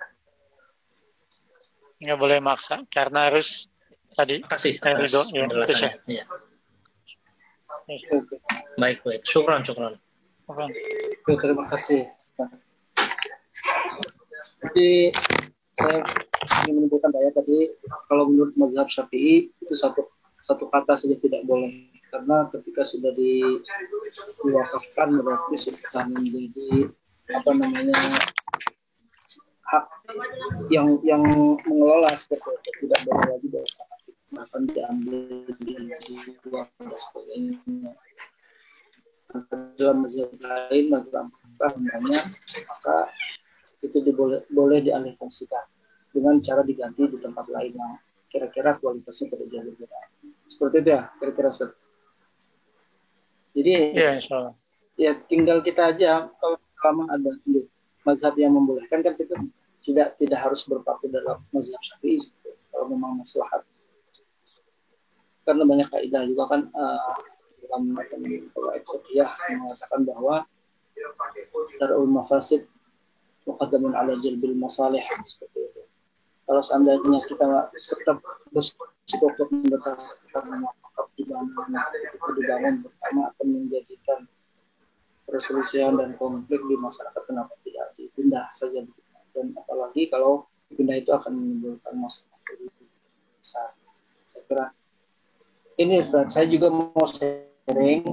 A: karena harus tadi
C: ridho ya, penjelasannya. Ya. Baik. Syukran.
B: Terima kasih. Jadi saya ingin menunjukkan tadi kalau menurut mazhab Syafi'i itu satu kata saja tidak boleh, karena ketika sudah diwakafkan berarti sudah menjadi hak yang mengelola, seperti itu, tidak boleh lagi akan diambil di uang dan sebagainya. Dalam mazhab lain, mazhab maka itu boleh dialihfungsikan dengan cara diganti di tempat lain yang kira-kira kualitasnya tidak jauh berbeda. Seperti itu ya, kira-kira Ustaz. Jadi ya tinggal kita aja, kalau selama ada mazhab yang membolehkan kan kita tidak harus berpaku dalam mazhab Syafi'i kalau memang maslahat. Karena banyak kaidah juga kan dalam qawaid fiqhiyah mengatakan bahwa darul mafasid muqaddamun ala jalbil masalih, seperti itu. Kalau seandainya kita tetap bersikukuh menetapkan wakaf dibangun pertama akan menjadikan perselisihan dan konflik di masyarakat, kenapa tidak dipindah saja, dan apalagi kalau pindah itu akan menimbulkan masalah besar. Saya kira ini Ustaz, saya juga mau sharing.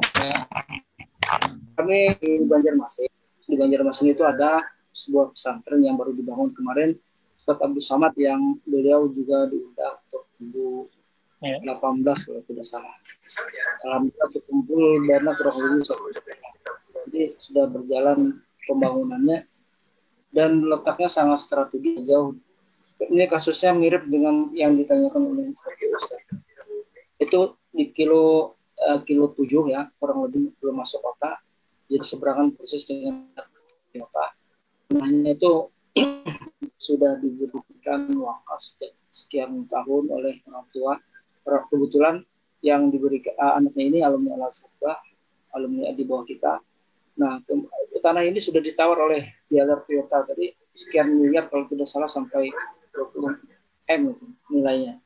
B: Kami di Banjarmasin di Banjarmasin itu ada sebuah pesantren yang baru dibangun kemarin, Ustadz Abdul Samad, yang beliau juga diundang untuk 2018 kalau tidak salah. Alhamdulillah berkumpul dana kurang lebih 1 juta. Jadi sudah berjalan pembangunannya dan letaknya sangat strategis jauh. Ini kasusnya mirip dengan yang ditanyakan oleh Ustaz. Itu di kilo 7 ya, kurang lebih belum masuk kota. Jadi seberangan persis dengan kota. Namanya itu sudah diberikan wakaf sekian tahun oleh orang tua. Kebetulan yang diberikan anaknya ini alumni Al-Azhar, alumni di bawah kita. Nah, tanah ini sudah ditawar oleh dealer Toyota tadi sekian miliar kalau tidak salah, sampai 20 M nilainya.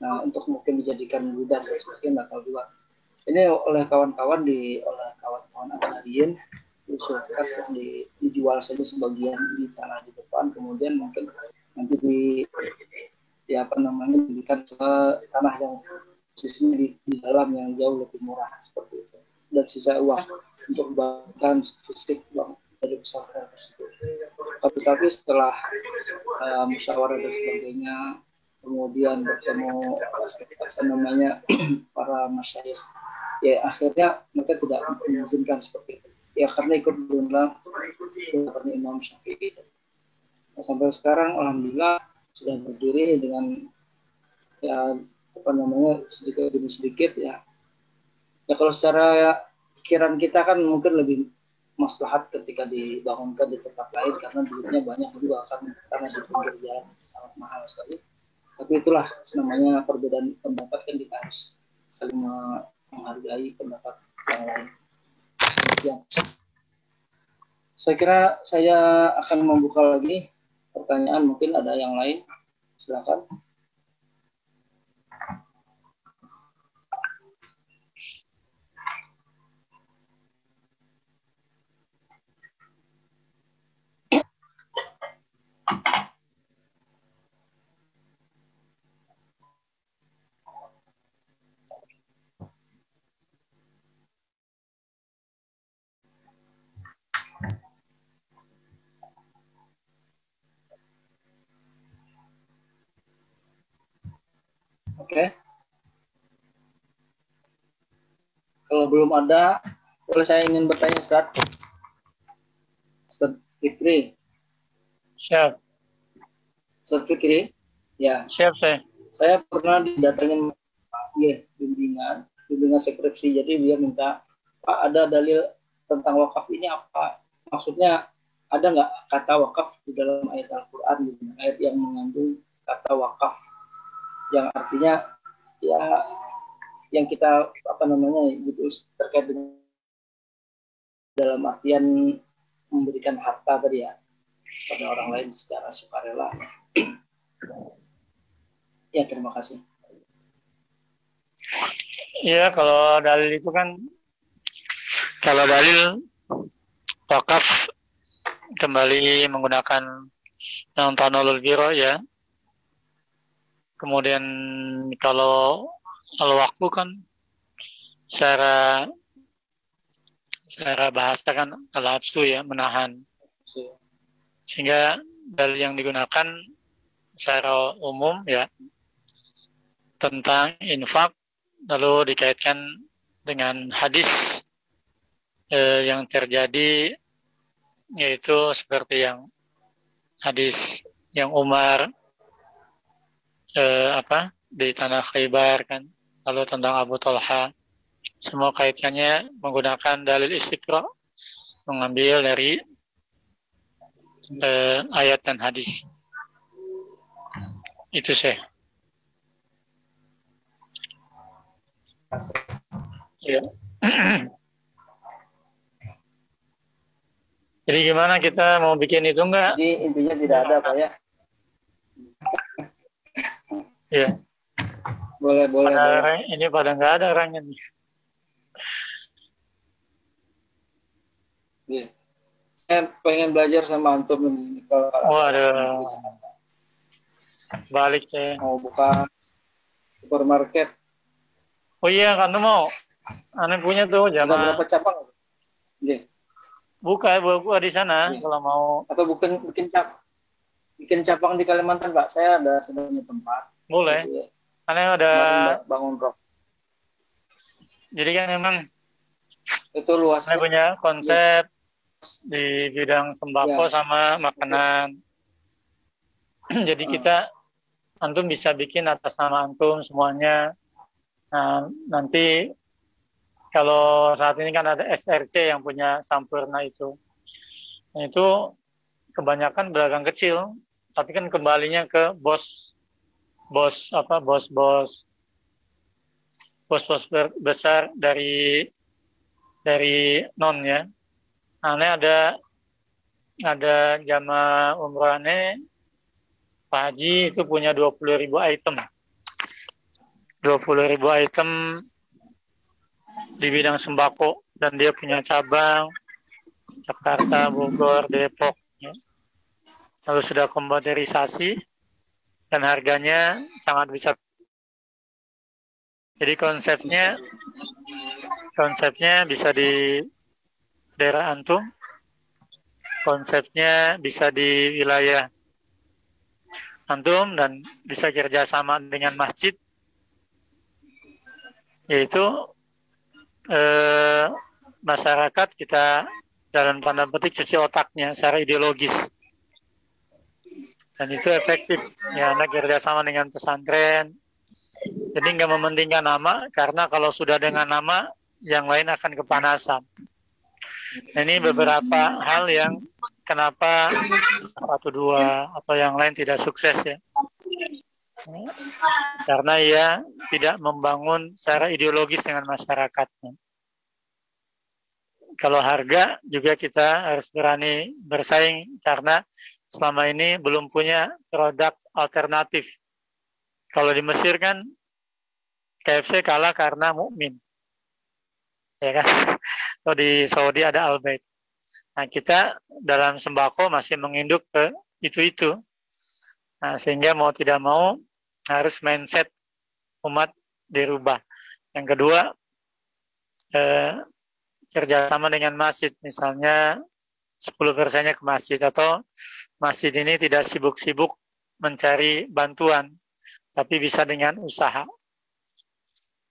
B: Nah, untuk mungkin dijadikan gudang dan sebagainya, atau juga ini oleh kawan-kawan Azhariyin diusulkan dijual saja sebagian di tanah di depan, kemudian mungkin nanti diberikan ke tanah yang posisinya di dalam yang jauh lebih murah seperti itu, dan sisa uang untuk bahan fisik uang dari pesantren tersebut. Tapi setelah musyawarah dan sebagainya, kemudian bertemu para masyayikh, ya akhirnya mereka tidak mengizinkan seperti itu. Ya karena ikut berundang karena Imam Syafi'i. Nah, sampai sekarang alhamdulillah sudah berdiri dengan sedikit demi sedikit ya. Ya kalau secara pikiran kita kan mungkin lebih maslahat ketika dibangunkan di tempat lain karena duitnya banyak juga, karena di pinggir jalan sangat mahal sekali. Tapi itulah namanya perbedaan pendapat, kan kita harus saling menghargai pendapat yang lain. Ya. Saya kira saya akan membuka lagi pertanyaan, mungkin ada yang lain, silakan. Oke. Kalau belum ada, boleh saya ingin bertanya, Ustaz Fikri.
A: Siap.
B: Ustaz Fikri, ya.
A: Siap
B: Saya pernah didatangin bimbingan skripsi, jadi dia minta, Pak, ada dalil tentang wakaf ini apa? Maksudnya ada nggak kata wakaf di dalam ayat Al-Quran, ayat yang mengandung kata wakaf, yang artinya ya yang kita terkait dengan dalam artian memberikan harta tadi ya pada orang lain secara sukarela. Ya, terima kasih.
A: Iya, kalau dalil itu kan, kalau dalil wakaf kembali menggunakan yang tanolul biro ya. Kemudian kalau al-waqfu kan secara bahasa kan al-habsu ya, menahan. Sehingga dalil yang digunakan secara umum ya tentang infak, lalu dikaitkan dengan hadis yang terjadi, yaitu seperti yang hadis yang Umar di tanah Khaybar kan, lalu tentang Abu Talha, semua kaitannya menggunakan dalil istiqra, mengambil dari ayat dan hadis. Itu sih. Ya. Jadi gimana, kita mau bikin itu enggak?
B: Jadi intinya tidak ada, Pak ya.
A: Iya.
B: Boleh.
A: Ini pada nggak ada orangnya nih.
B: Iya. Saya pengen belajar sama antum ini.
A: Waduh. Balik saya.
B: Mau buka supermarket.
A: Oh iya, kan mau. Aneh punya tuh,
B: Ada berapa cabang? Iya.
A: buka di sana kalau mau.
B: Atau bikin cabang di Kalimantan, Pak. Saya ada sebenarnya tempat.
A: Boleh.
B: Jadi,
A: Karena ada
B: bangun rock.
A: Jadi kan memang
B: Itu luasnya.
A: saya punya konsep di bidang sembako sama makanan. Jadi kita antum bisa bikin atas nama antum semuanya. Nah, nanti kalau saat ini kan ada SRC yang punya Sampurna itu. Nah, itu kebanyakan pedagang kecil, tapi kan kembalinya ke bos besar dari non ya. Nah, ini ada jamaah umroh aneh, Pak Haji itu punya 20.000 item. 20.000 item di bidang sembako, dan dia punya cabang Jakarta, Bogor, Depok ya. Lalu sudah komputerisasi dan harganya sangat bisa. Jadi konsepnya bisa di daerah antum, konsepnya bisa di wilayah antum, dan bisa kerjasama dengan masjid, yaitu masyarakat kita dalam tanda petik cuci otaknya secara ideologis, dan itu efektif ya. Anda kerjasama dengan pesantren, jadi nggak mementingkan nama, karena kalau sudah dengan nama yang lain akan kepanasan. Nah, ini beberapa hal yang kenapa 1-2 atau yang lain tidak sukses ya, karena ia tidak membangun secara ideologis dengan masyarakatnya. Kalau harga juga kita harus berani bersaing, karena selama ini belum punya produk alternatif. Kalau di Mesir kan KFC kalah karena mukmin, ya kan? Kalau di Saudi ada Al-Bait. Nah, kita dalam sembako masih menginduk ke itu. Nah, sehingga mau tidak mau harus mindset umat dirubah. Yang kedua, kerjasama dengan masjid, misalnya 10%-nya ke masjid, atau masjid ini tidak sibuk-sibuk mencari bantuan, tapi bisa dengan usaha.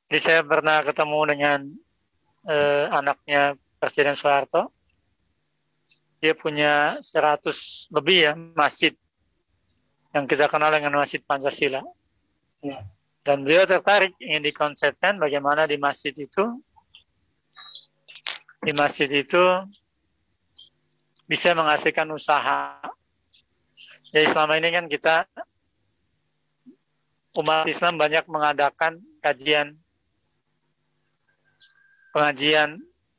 A: Jadi saya pernah ketemu dengan anaknya Presiden Soeharto. Dia punya 100 lebih ya masjid yang kita kenal dengan Masjid Pancasila. Ya. Dan beliau tertarik ingin dikonsepkan bagaimana di masjid itu bisa menghasilkan usaha. Jadi selama ini kan kita umat Islam banyak mengadakan pengajian,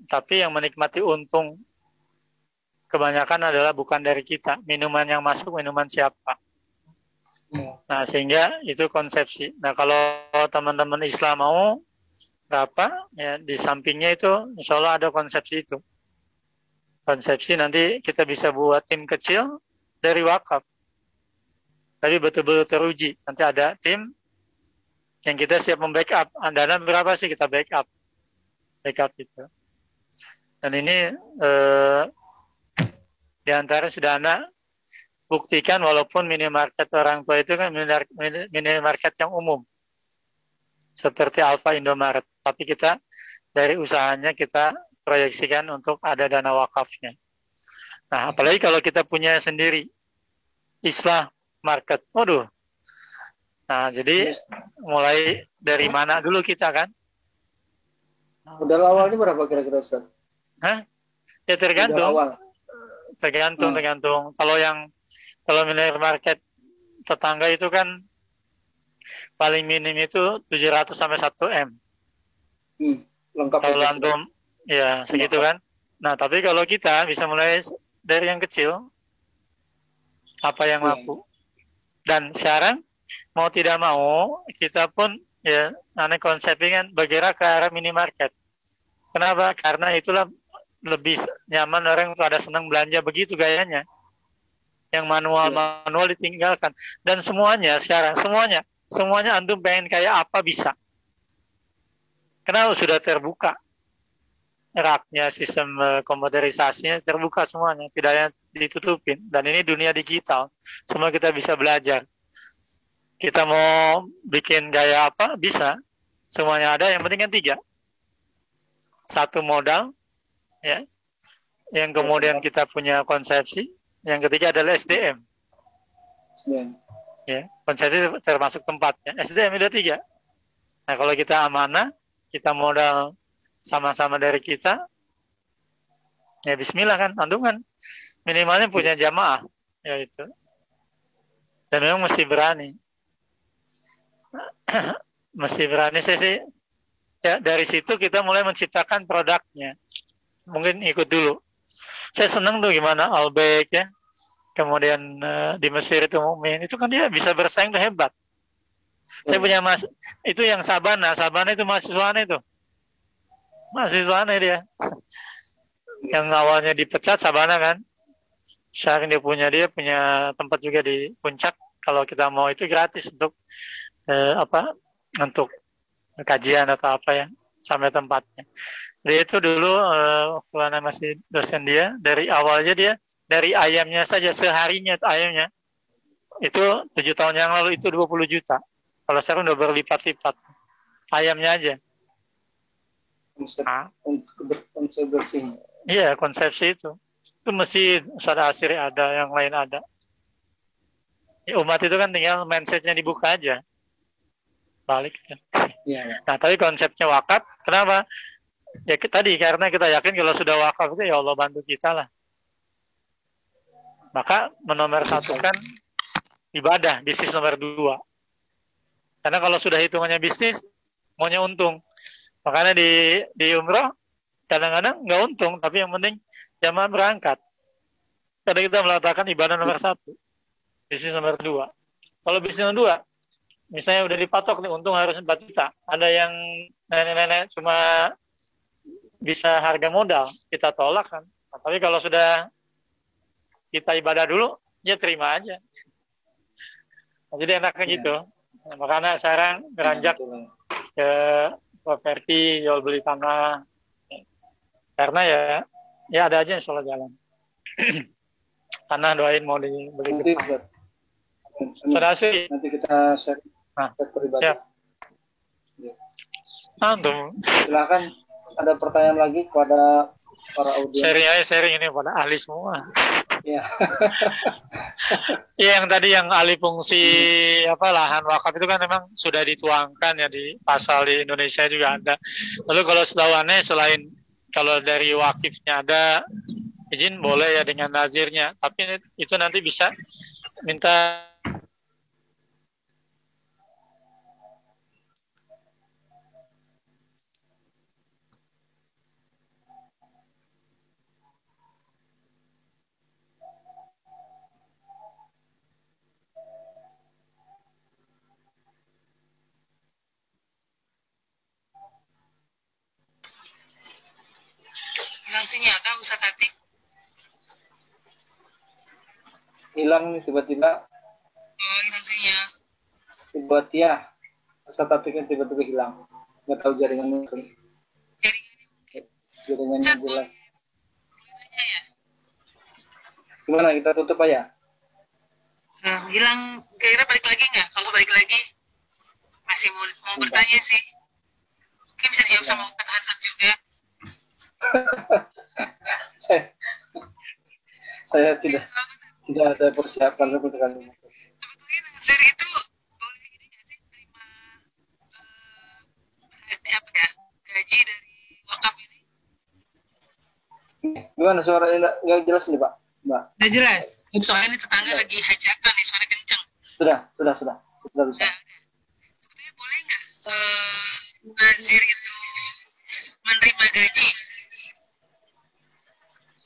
A: tapi yang menikmati untung kebanyakan adalah bukan dari kita. Minuman yang masuk, minuman siapa? Nah, sehingga itu konsepsi. Nah, kalau teman-teman Islam mau berapa, ya di sampingnya itu insya Allah ada konsepsi itu. Konsepsi nanti kita bisa buat tim kecil dari wakaf. Tapi betul-betul teruji. Nanti ada tim yang kita siap membackup. Dana berapa sih kita backup itu. Dan ini di antara sudah Anda buktikan, walaupun minimarket orang tua itu kan minimarket yang umum. Seperti Alfa Indomaret. Tapi kita dari usahanya kita proyeksikan untuk ada dana wakafnya. Nah, apalagi kalau kita punya sendiri Islah Market. Waduh. Nah, jadi mulai dari mana dulu kita kan?
B: Modal awalnya berapa kira-kira, Ustaz?
A: Ya tergantung. Tergantung. Kalau minimarket tetangga itu kan paling minim itu 700 sampai 1 M. Lengkap. Kalau antum ya segitu kan. Nah, tapi kalau kita bisa mulai dari yang kecil, apa yang mampu. Dan sekarang mau tidak mau kita pun ya konsepnya kan bergerak ke arah minimarket. Kenapa? Karena itulah lebih nyaman, orang pada senang belanja begitu gayanya. Yang manual ditinggalkan. Dan semuanya sekarang semuanya antum pengen kayak apa bisa. Kenapa? Sudah terbuka. raknya, sistem komputerisasinya terbuka semuanya, tidak ada yang ditutupin. Dan ini dunia digital, semua kita bisa belajar. Kita mau bikin gaya apa, bisa. Semuanya ada, yang penting kan 3. 1 modal, ya. Yang kemudian kita punya konsepsi. Yang ketiga adalah SDM. Ya, konsepsi termasuk tempatnya. SDM ada 3. Nah, kalau kita amanah, kita modal sama-sama dari kita, ya bismillah kan, andungan. Minimalnya punya jamaah, ya itu. Dan memang mesti berani. Mesti berani sih. Ya, dari situ kita mulai menciptakan produknya. Mungkin ikut dulu. Saya senang tuh gimana Albeck ya. Kemudian di Mesir itu Mukmin, itu kan dia bisa bersaing tuh hebat. Saya punya itu yang Sabana itu mahasiswanya itu. Mahasiswanya dia. Yang awalnya dipecat Sabana kan. Sekarang dia punya tempat juga di Puncak. Kalau kita mau itu gratis untuk untuk kajian atau apa ya sampai tempatnya. Dia itu dulu Fulana masih dosen dia, dari awalnya dia dari ayamnya saja seharinya ayamnya itu 7 tahun yang lalu itu 20 juta. Kalau sekarang udah berlipat-lipat ayamnya aja.
B: Konsep bersih.
A: Iya, konsepsi itu mesti Ustaz Asri ada, yang lain ada. Ya, umat itu kan tinggal mindsetnya dibuka aja. Balik.
B: Ya.
A: Nah, tapi konsepnya wakaf, kenapa? Ya tadi karena kita yakin kalau sudah wakaf itu ya Allah bantu kita lah. Maka menomorsatukan ibadah, bisnis nomor 2. Karena kalau sudah hitungannya bisnis, maunya untung. Makanya di umroh kadang-kadang nggak untung, tapi yang penting jamaah berangkat. Karena kita meletakkan ibadah nomor 1, bisnis nomor 2. Kalau bisnis nomor 2, misalnya udah dipatok nih untung harus 4 juta. Ada yang nenek-nenek cuma bisa harga modal, kita tolak kan. Nah, tapi kalau sudah kita ibadah dulu, ya terima aja. Nah, jadi enaknya gitu. Nah, makanya sekarang beranjak ke properti, jual beli tanah. Karena ya ada aja insya Allah jalan. Tanah doain mau dibeli.
B: Nanti kita share pribadi.
A: Siap. Antum.
B: Silakan. Ada pertanyaan lagi kepada para audiens.
A: Sharing ini pada ahli semua.
B: Ya.
A: Iya, yang tadi yang ahli fungsi lahan wakaf itu kan memang sudah dituangkan ya di pasal di Indonesia juga ada. Lalu kalau setahu aneh selain kalau dari wakifnya ada izin boleh ya dengan nazirnya, tapi itu nanti bisa minta
D: hilang sinyal kan Ustaz Atik?
B: Hilang nih tiba-tiba.
D: Oh, hilang sinyal.
B: Tiba-tiba Ustaz Atiknya tiba-tiba hilang. Nggak tahu jaringannya. Jaringannya jelas.
D: Ya.
B: Gimana, kita tutup aja?
D: Hilang, kira-kira balik lagi nggak? Kalau balik lagi masih mau bertanya sih. Mungkin bisa dijawab sama Ustaz Hasan juga.
B: saya tidak ada persiapan sama sekali.
D: Sebetulnya nazir itu boleh ini nggak sih terima gaji dari wakaf ini?
B: Gimana suaranya nggak jelas nih Pak? Mbak?
D: Nggak jelas. Soalnya ini tetangga lagi hajatan nih, suara kenceng.
B: Sudah bisa.
D: Sebetulnya boleh nggak nazir itu menerima gaji?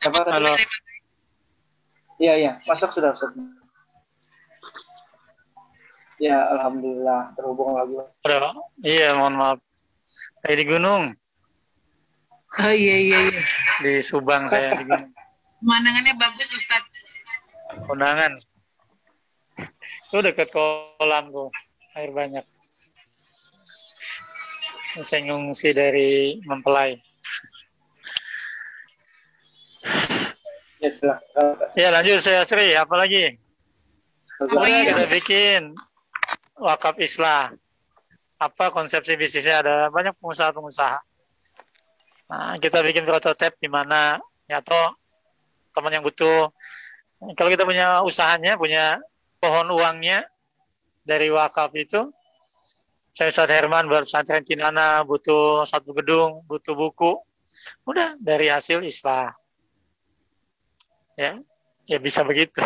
A: Halo.
B: Iya, masuk sudah. Ya, alhamdulillah terhubung lagi.
A: Iya, mohon maaf. Kayak di gunung.
D: Oh iya.
A: Di Subang saya di gunung.
D: Pemandangannya bagus Ustaz.
A: Kondangan. Itu dekat kolam tuh, air banyak. Saya ngungsi dari Mempelai.
B: Oke, silakan.
A: Ya lanjut saya Sri, apa lagi? Boleh
D: iya.
A: kita bikin wakaf Islah. Apa konsepsi bisnisnya? Ada banyak pengusaha-pengusaha. Nah, kita bikin prototipe di mana ya atau teman yang butuh. Kalau kita punya usahanya, punya pohon uangnya dari wakaf itu, saya Ustadz Herman bersantren Kinana butuh satu gedung, butuh buku, udah dari hasil Islah. Ya, ya bisa begitu.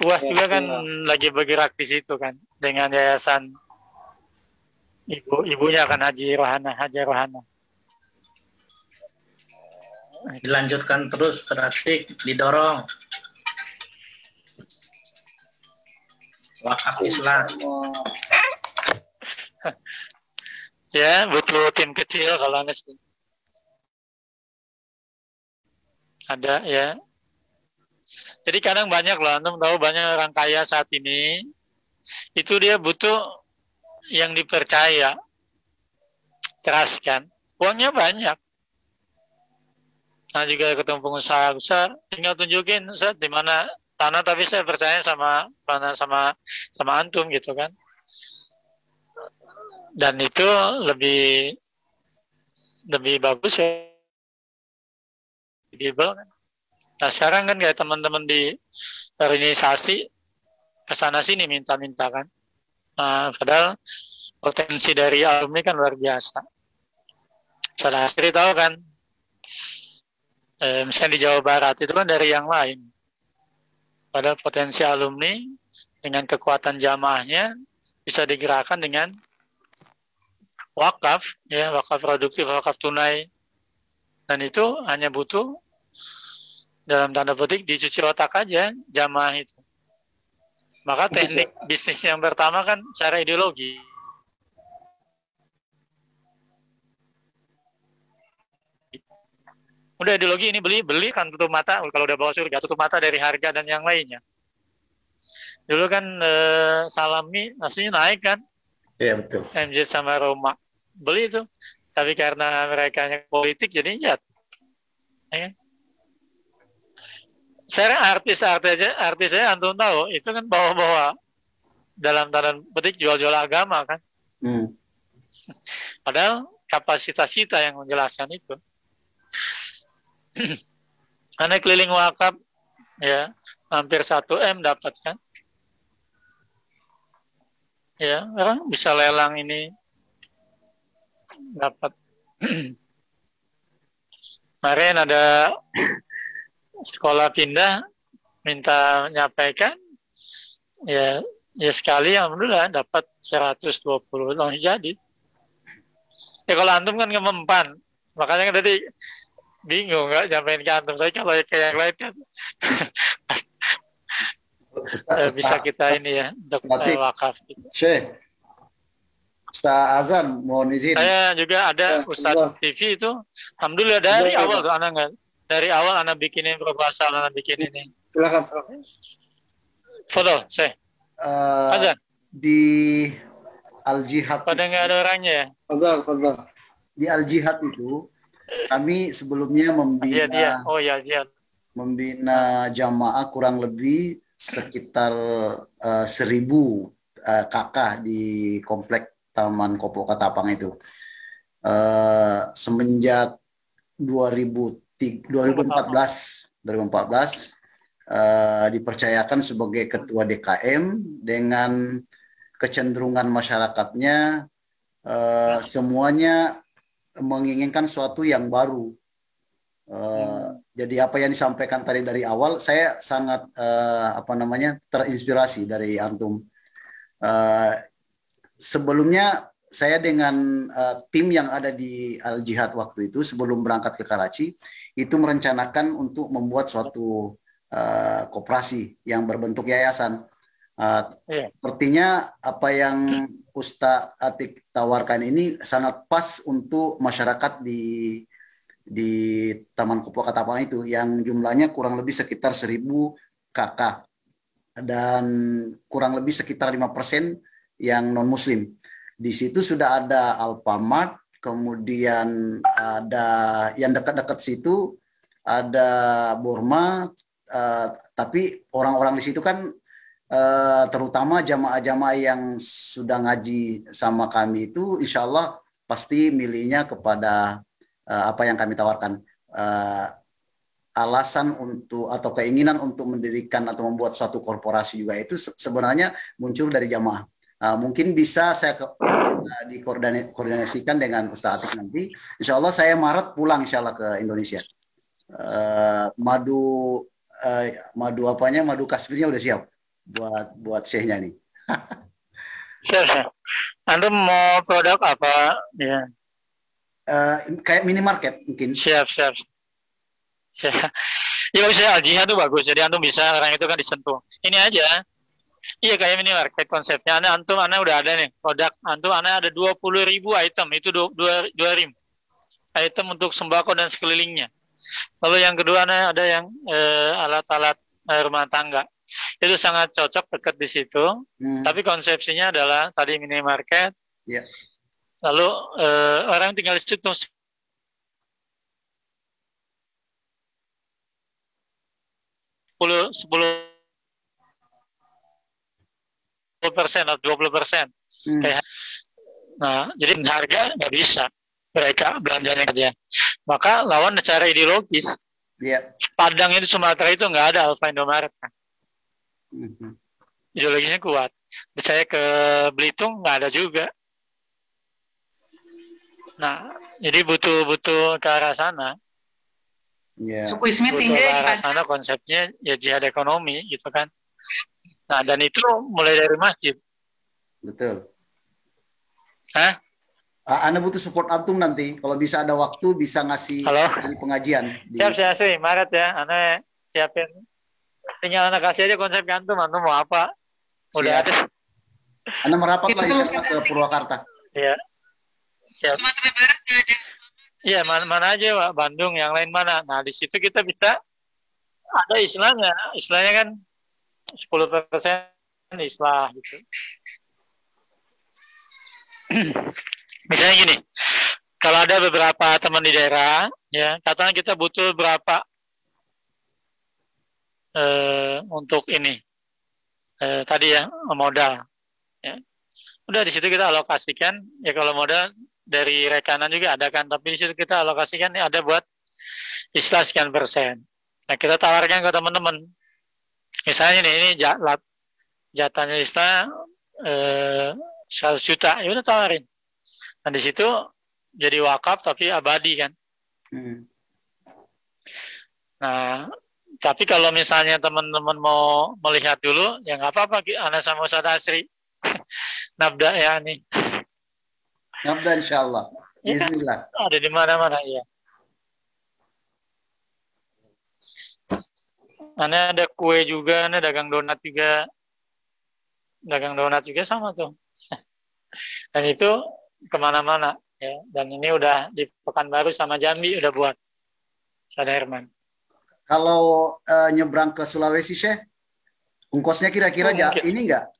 A: UAS juga kan lagi bergerak di situ kan dengan yayasan ibunya kan Haji Rohana.
C: Dilanjutkan terus berarti didorong wakaf Islam.
A: Ya, butuh tim kecil kalau Anda ada ya. Jadi kadang banyak loh, Antum tahu banyak orang kaya saat ini, itu dia butuh yang dipercaya, trust kan. Uangnya banyak. Nah juga ketemu pengusaha besar, tinggal tunjukin Ustaz di mana tanah tapi saya percaya sama Antum gitu kan. Dan itu lebih bagus ya. Kan. Nah sekarang kan kayak teman-teman di organisasi kesana sini minta-minta kan. Nah, padahal potensi dari alumni kan luar biasa. Salah Astri tahu kan, misalnya di Jawa Barat itu kan dari yang lain. Padahal potensi alumni dengan kekuatan jamaahnya bisa digerakkan dengan wakaf, ya wakaf produktif, wakaf tunai. Dan itu hanya butuh dalam tanda petik dicuci otak aja jamaah itu. Maka teknik bisnis yang pertama kan cara ideologi. Udah ideologi ini beli kan tutup mata. Kalau udah bawa surga tutup mata dari harga dan yang lainnya. Dulu kan salami nasinya naik kan?
E: Iya betul.
A: MJ sama Roma beli itu. Tapi karena mereka politik jadi jat. Ya. Saya artisnya antum tahu itu kan bawa-bawa dalam tanda petik jual-jual agama kan. Padahal kapasitas kita yang menjelaskan itu. Anak keliling wakaf ya hampir 1 M dapat kan. Ya, orang bisa lelang ini dapat. Kemarin ada sekolah pindah minta menyampaikan ya sekali alhamdulillah dapat 120 langsung jadi. Ya kalau antum kan mempan, makanya kan tadi bingung nggak nyampein ke antum. Tapi kalau kayak yang lain kan bisa kita ini ya untuk wakaf.
E: Syekh, Ustaz Azan mau izin.
A: Saya juga ada Ustaz TV itu, alhamdulillah dari awal tuh anak nggak. Dari awal anak bikinin proposal, anak bikin ini.
B: Silakan.
A: Foto, saya. Azan.
E: Di Al-Jihad.
A: Pada nggak ada orangnya ya?
B: Fadal.
E: Di Al-Jihad itu, kami sebelumnya membina jamaah kurang lebih sekitar 1.000 kakak di komplek Taman Kopo Katapang itu. Semenjak 2014 dipercayakan sebagai ketua DKM dengan kecenderungan masyarakatnya semuanya menginginkan sesuatu yang baru. Jadi apa yang disampaikan tadi dari awal saya sangat terinspirasi dari antum. Sebelumnya saya dengan tim yang ada di Al-Jihad waktu itu sebelum berangkat ke Karachi itu merencanakan untuk membuat suatu koperasi yang berbentuk yayasan. Sepertinya apa yang Ustaz Atik tawarkan ini sangat pas untuk masyarakat di Taman Kopo Katapang itu yang jumlahnya kurang lebih sekitar 1.000 kakak dan kurang lebih sekitar 5% yang non-muslim. Di situ sudah ada Alfamart, kemudian ada yang dekat-dekat situ ada Burma, tapi orang-orang di situ kan terutama jamaah-jamaah yang sudah ngaji sama kami itu, insya Allah pasti milihnya kepada apa yang kami tawarkan. Alasan untuk atau keinginan untuk mendirikan atau membuat suatu korporasi juga itu sebenarnya muncul dari jamaah. Mungkin bisa saya dikoordinasikan dengan Ustaz Atik nanti. Insya Allah saya Maret pulang insya Allah ke Indonesia. Madu apanya, madu kasmirnya udah siap buat syekhnya nih.
A: Siap. Antum mau produk apa? Ya.
E: Kayak minimarket mungkin.
A: Siap. Ya bisa Al-Jihad itu bagus. Jadi antum bisa, orang itu kan disentuh. Ini aja. Iya kayak minimarket konsepnya. Antum udah ada nih produk. Antum ada 20.000 item. Itu 2 rim. Item untuk sembako dan sekelilingnya. Lalu yang kedua ada yang alat-alat rumah tangga. Itu sangat cocok dekat di situ. Tapi konsepsinya adalah tadi minimarket.
E: Yeah.
A: Lalu orang tinggal di situ 10% atau 20%. Nah, jadi harga nggak bisa mereka belanjanya aja. Maka lawan secara ideologis.
E: Yeah.
A: Padang itu Sumatera itu nggak ada Alfa Indomaret. Ideologisnya kuat. Saya ke Belitung nggak ada juga. Nah, jadi butuh ke arah sana.
E: Yeah.
D: Suku Ismi
A: Butuh
D: tinggal
A: ke
D: di
A: arah
D: Padang.
A: sana konsepnya ya jihad ekonomi gitu kan. Nah, dan itu mulai dari masjid.
E: Betul.
A: Hah?
E: Anda butuh support antum nanti. Kalau bisa ada waktu bisa ngasih pengajian.
A: Siap sih, Maret ya. Anda siapin. Tinggal Anda kasih aja konsep antum mau apa. Udah ada.
E: Anda merapat lah ke Purwakarta.
A: Iya. Siap.
D: Sumatera Barat nggak ada.
A: Iya, mana aja Pak, Bandung, yang lain mana. Nah, di situ kita bisa ada istilahnya kan 10% islah gitu. Misalnya gini, kalau ada beberapa teman di daerah, ya, katakan kita butuh berapa untuk ini, tadi ya, modal. Ya. Udah di situ kita alokasikan, ya kalau modal dari rekanan juga ada kan, tapi di situ kita alokasikan ada buat islah sekian persen. Nah kita tawarkan ke teman-teman, misalnya ini jatahnya islah 100 juta, ya udah tawarin. Nah di situ jadi wakaf tapi abadi kan. Nah tapi kalau misalnya teman-teman mau melihat dulu, ya nggak apa-apa, Ana sama Ustaz Asri nabda ya nih.
E: Nabda insyaallah. Bismillah.
A: Ada di mana-mana ya. Ana ada kue juga, Ana dagang donat juga. Dagang donat juga sama tuh. Dan itu kemana-mana ya. Dan ini udah di Pekanbaru sama Jambi udah buat. Sada Herman.
E: Kalau nyebrang ke Sulawesi, Syekh, ongkosnya kira-kira ini enggak?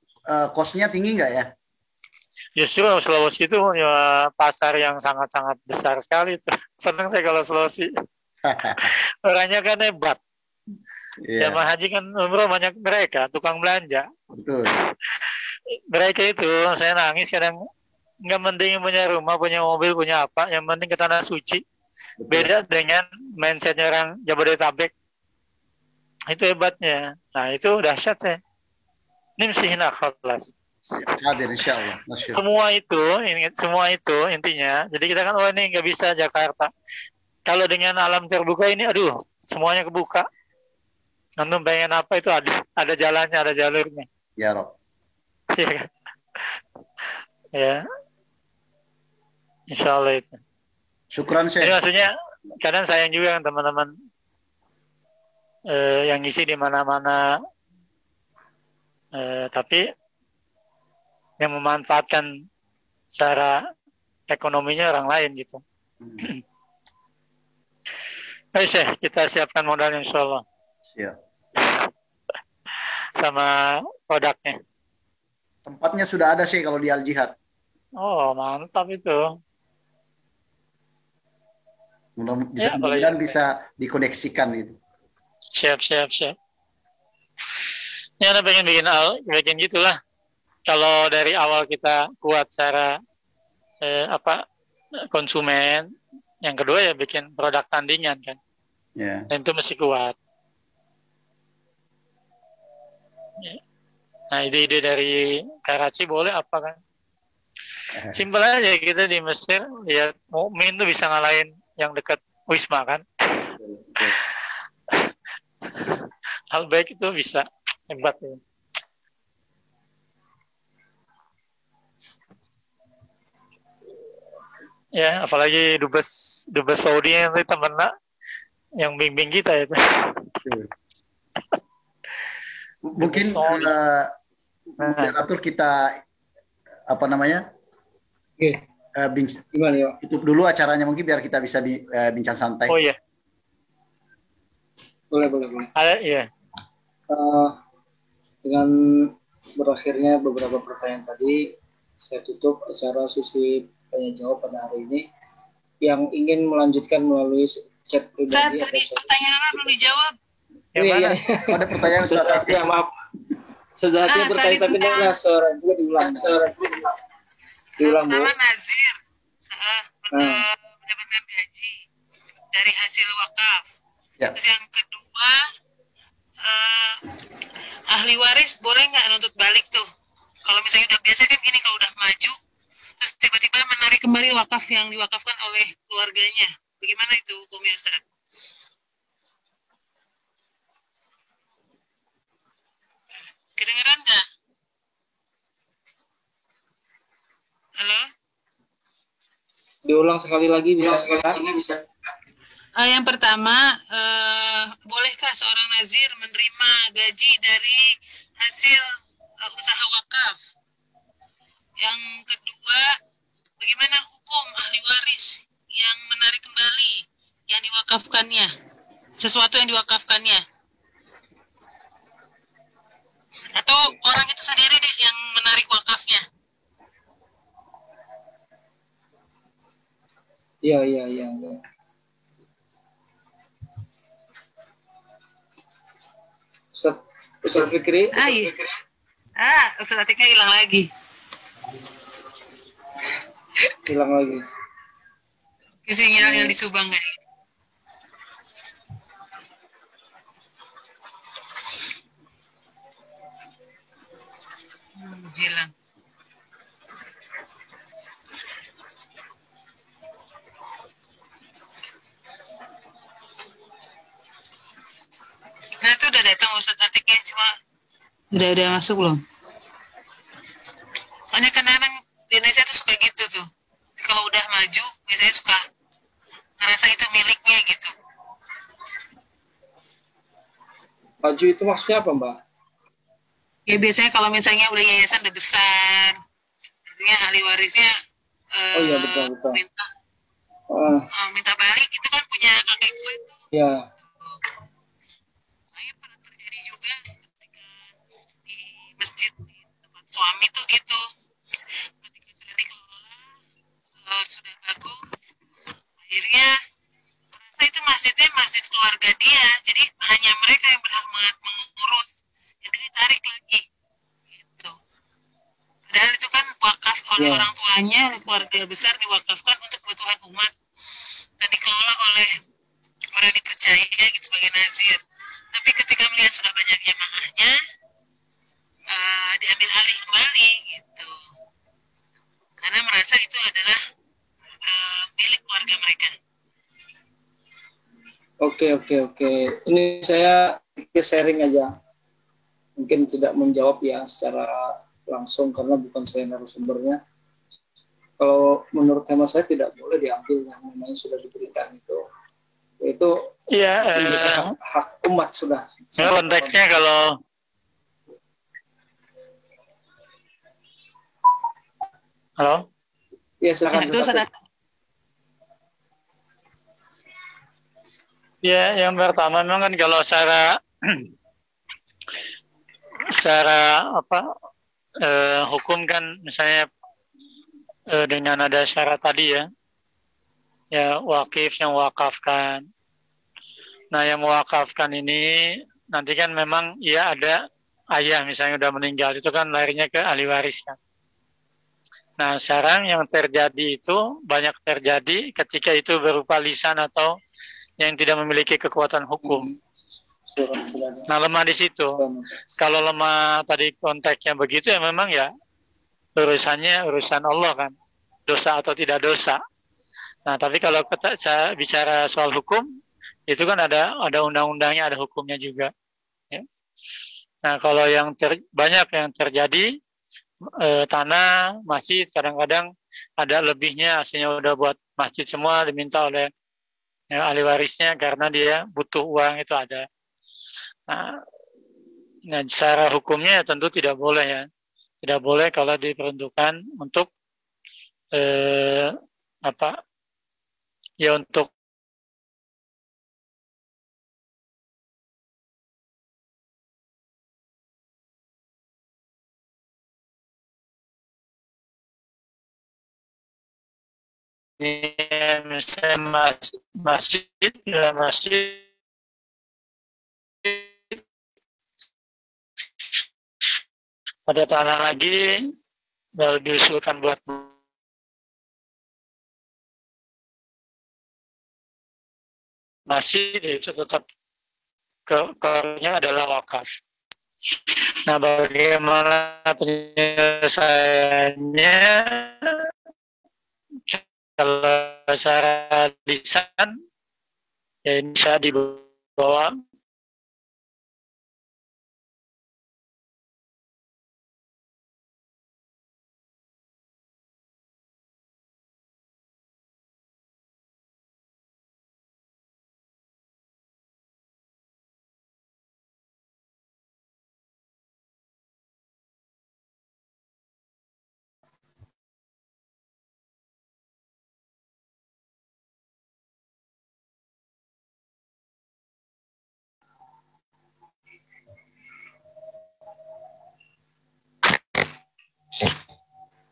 E: Kosnya tinggi enggak ya?
A: Justru Sulawesi itu ya, pasar yang sangat-sangat besar sekali. Senang saya kalau Sulawesi. Orangnya kan hebat. Yeah. Jamaah haji kan umroh banyak mereka, tukang belanja.
E: Betul.
A: Mereka itu saya nangis kadang, nggak penting punya rumah, punya mobil, punya apa, yang penting ke tanah suci. Betul. Beda dengan mindsetnya orang Jabodetabek. Itu hebatnya. Nah itu dahsyat saya. Ini mesti hina kelas.
E: Hadir insyaallah.
A: Semua itu intinya. Jadi kita kan ini nggak bisa Jakarta. Kalau dengan alam terbuka ini, aduh, semuanya kebuka. Antum pengen apa itu ada jalannya, ada jalurnya.
E: Ya Rob.
A: Iya kan? Ya. Insyaallah itu.
E: Syukran Syekh.
A: Jadi maksudnya kadang sayang juga kan teman-teman yang ngisi di mana-mana, tapi yang memanfaatkan secara ekonominya orang lain gitu. Baik Syekh, kita siapkan modalnya insyaallah.
E: Siap.
A: Sama produknya.
E: Tempatnya sudah ada sih kalau di Al Jihad.
A: Oh mantap itu. Ya,
E: Mudah-mudahan bisa dikoneksikan itu.
A: siap. Ya, ada bikin gitulah. Kalau dari awal kita kuat secara konsumen, yang kedua ya bikin produk tandingan kan.
E: Ya.
A: Dan itu mesti kuat. Ya. Nah, ide-ide dari Karachi boleh apa kan? Simpel aja kita di Mesir lihat Mukmin tuh bisa ngalahin yang dekat Wisma kan. Hal baik itu bisa hebat ya. Ya, apalagi dubes Saudi yang temen yang bimbing kita itu.
E: Mungkin moderator kita apa namanya?
B: Gimana ya?
E: Tutup dulu acaranya mungkin biar kita bisa bincang santai.
A: Oh iya.
B: Boleh.
A: Iya.
B: Dengan berakhirnya beberapa pertanyaan tadi, saya tutup acara sisi tanya jawab pada hari ini. Yang ingin melanjutkan melalui chat pribadi.
D: Tadi pertanyaan belum dijawab.
B: Iya.
E: Ada pertanyaan Ustaz.
B: Ya, maaf. Sejatinya bertanya tapi dengan suara juga diulang.
D: Pertama Nazir mendapatkan gaji dari hasil wakaf.
E: Ya.
D: Terus yang kedua ahli waris boleh nggak nuntut balik tuh? Kalau misalnya udah biasa kan gini, kalau udah maju terus tiba-tiba menarik kembali wakaf yang diwakafkan oleh keluarganya. Bagaimana itu hukumnya, Ustaz? Kedengeran nggak? Halo?
B: Diulang sekali lagi bisa.
D: Yang pertama, bolehkah seorang nazir menerima gaji dari hasil usaha wakaf? Yang kedua, bagaimana hukum ahli waris yang menarik kembali yang diwakafkannya, sesuatu yang diwakafkannya? Atau orang itu sendiri deh yang menarik wakafnya?
B: Iya. Ustaz Fikri.
D: Ustaz Atiknya hilang lagi. Sinyalnya di Subang nggak? Hilang. Nah itu udah datang Ustaz Atiknya, cuma udah masuk belum? Soalnya kadang-kadang di Indonesia tuh suka gitu tuh, kalau udah maju biasanya suka ngerasa itu miliknya gitu.
B: Maju itu maksudnya apa, Mbak?
D: Ya biasanya kalau misalnya udah yayasan udah besar, artinya ahli warisnya
B: iya betul.
D: minta balik, itu kan punya kakek gue tuh.
B: Iya.
D: Saya pernah terjadi juga ketika di masjid di tempat suami tuh gitu, ketika sudah dikelola sudah bagus, akhirnya merasa itu masjidnya masjid keluarga dia, jadi hanya mereka yang berhak mengurus, jadi ditarik lagi gitu. Padahal itu kan wakaf oleh orang tuanya, oleh keluarga besar, diwakafkan untuk kebutuhan umat dan dikelola oleh orang yang dipercaya gitu sebagai nazir. Tapi ketika melihat sudah banyak jamaahnya, diambil alih kembali gitu, karena merasa itu adalah milik keluarga mereka.
B: Oke. Ini saya sharing aja. Mungkin tidak menjawab ya secara langsung karena bukan saya narasumbernya. Kalau menurut hemat saya tidak boleh diambil yang namanya sudah diberikan itu. Itu hak umat sudah.
A: Konteksnya kalau halo?
B: Ya silakan.
D: Itu
A: Ya, yang pertama memang kan kalau secara hukum kan misalnya dengan ada syarat tadi ya, ya wakif yang wakafkan. Nah, yang mewakafkan ini nanti kan memang ya ada ayah misalnya udah meninggal, itu kan larinya ke ahli waris kan. Nah, sekarang yang terjadi itu banyak terjadi ketika itu berupa lisan atau yang tidak memiliki kekuatan hukum. Nah, lemah di situ. Kalau lemah tadi konteksnya begitu ya memang ya urusannya urusan Allah kan, dosa atau tidak dosa. Nah, tapi kalau saya bicara soal hukum, itu kan ada undang-undangnya, ada hukumnya juga. Ya. Nah, kalau yang banyak yang terjadi tanah masjid kadang-kadang ada lebihnya, aslinya udah buat masjid semua diminta oleh ahli warisnya karena dia butuh uang, itu ada. Nah, secara hukumnya ya tentu tidak boleh ya, tidak boleh kalau diperuntukkan untuk ya untuk misalnya masjid ada tanah lagi baru diusulkan buat masjid, itu tetap core-nya adalah wakaf. Nah, bagaimana penyelesaiannya? Kalau secara lisan ya ini bisa dibawa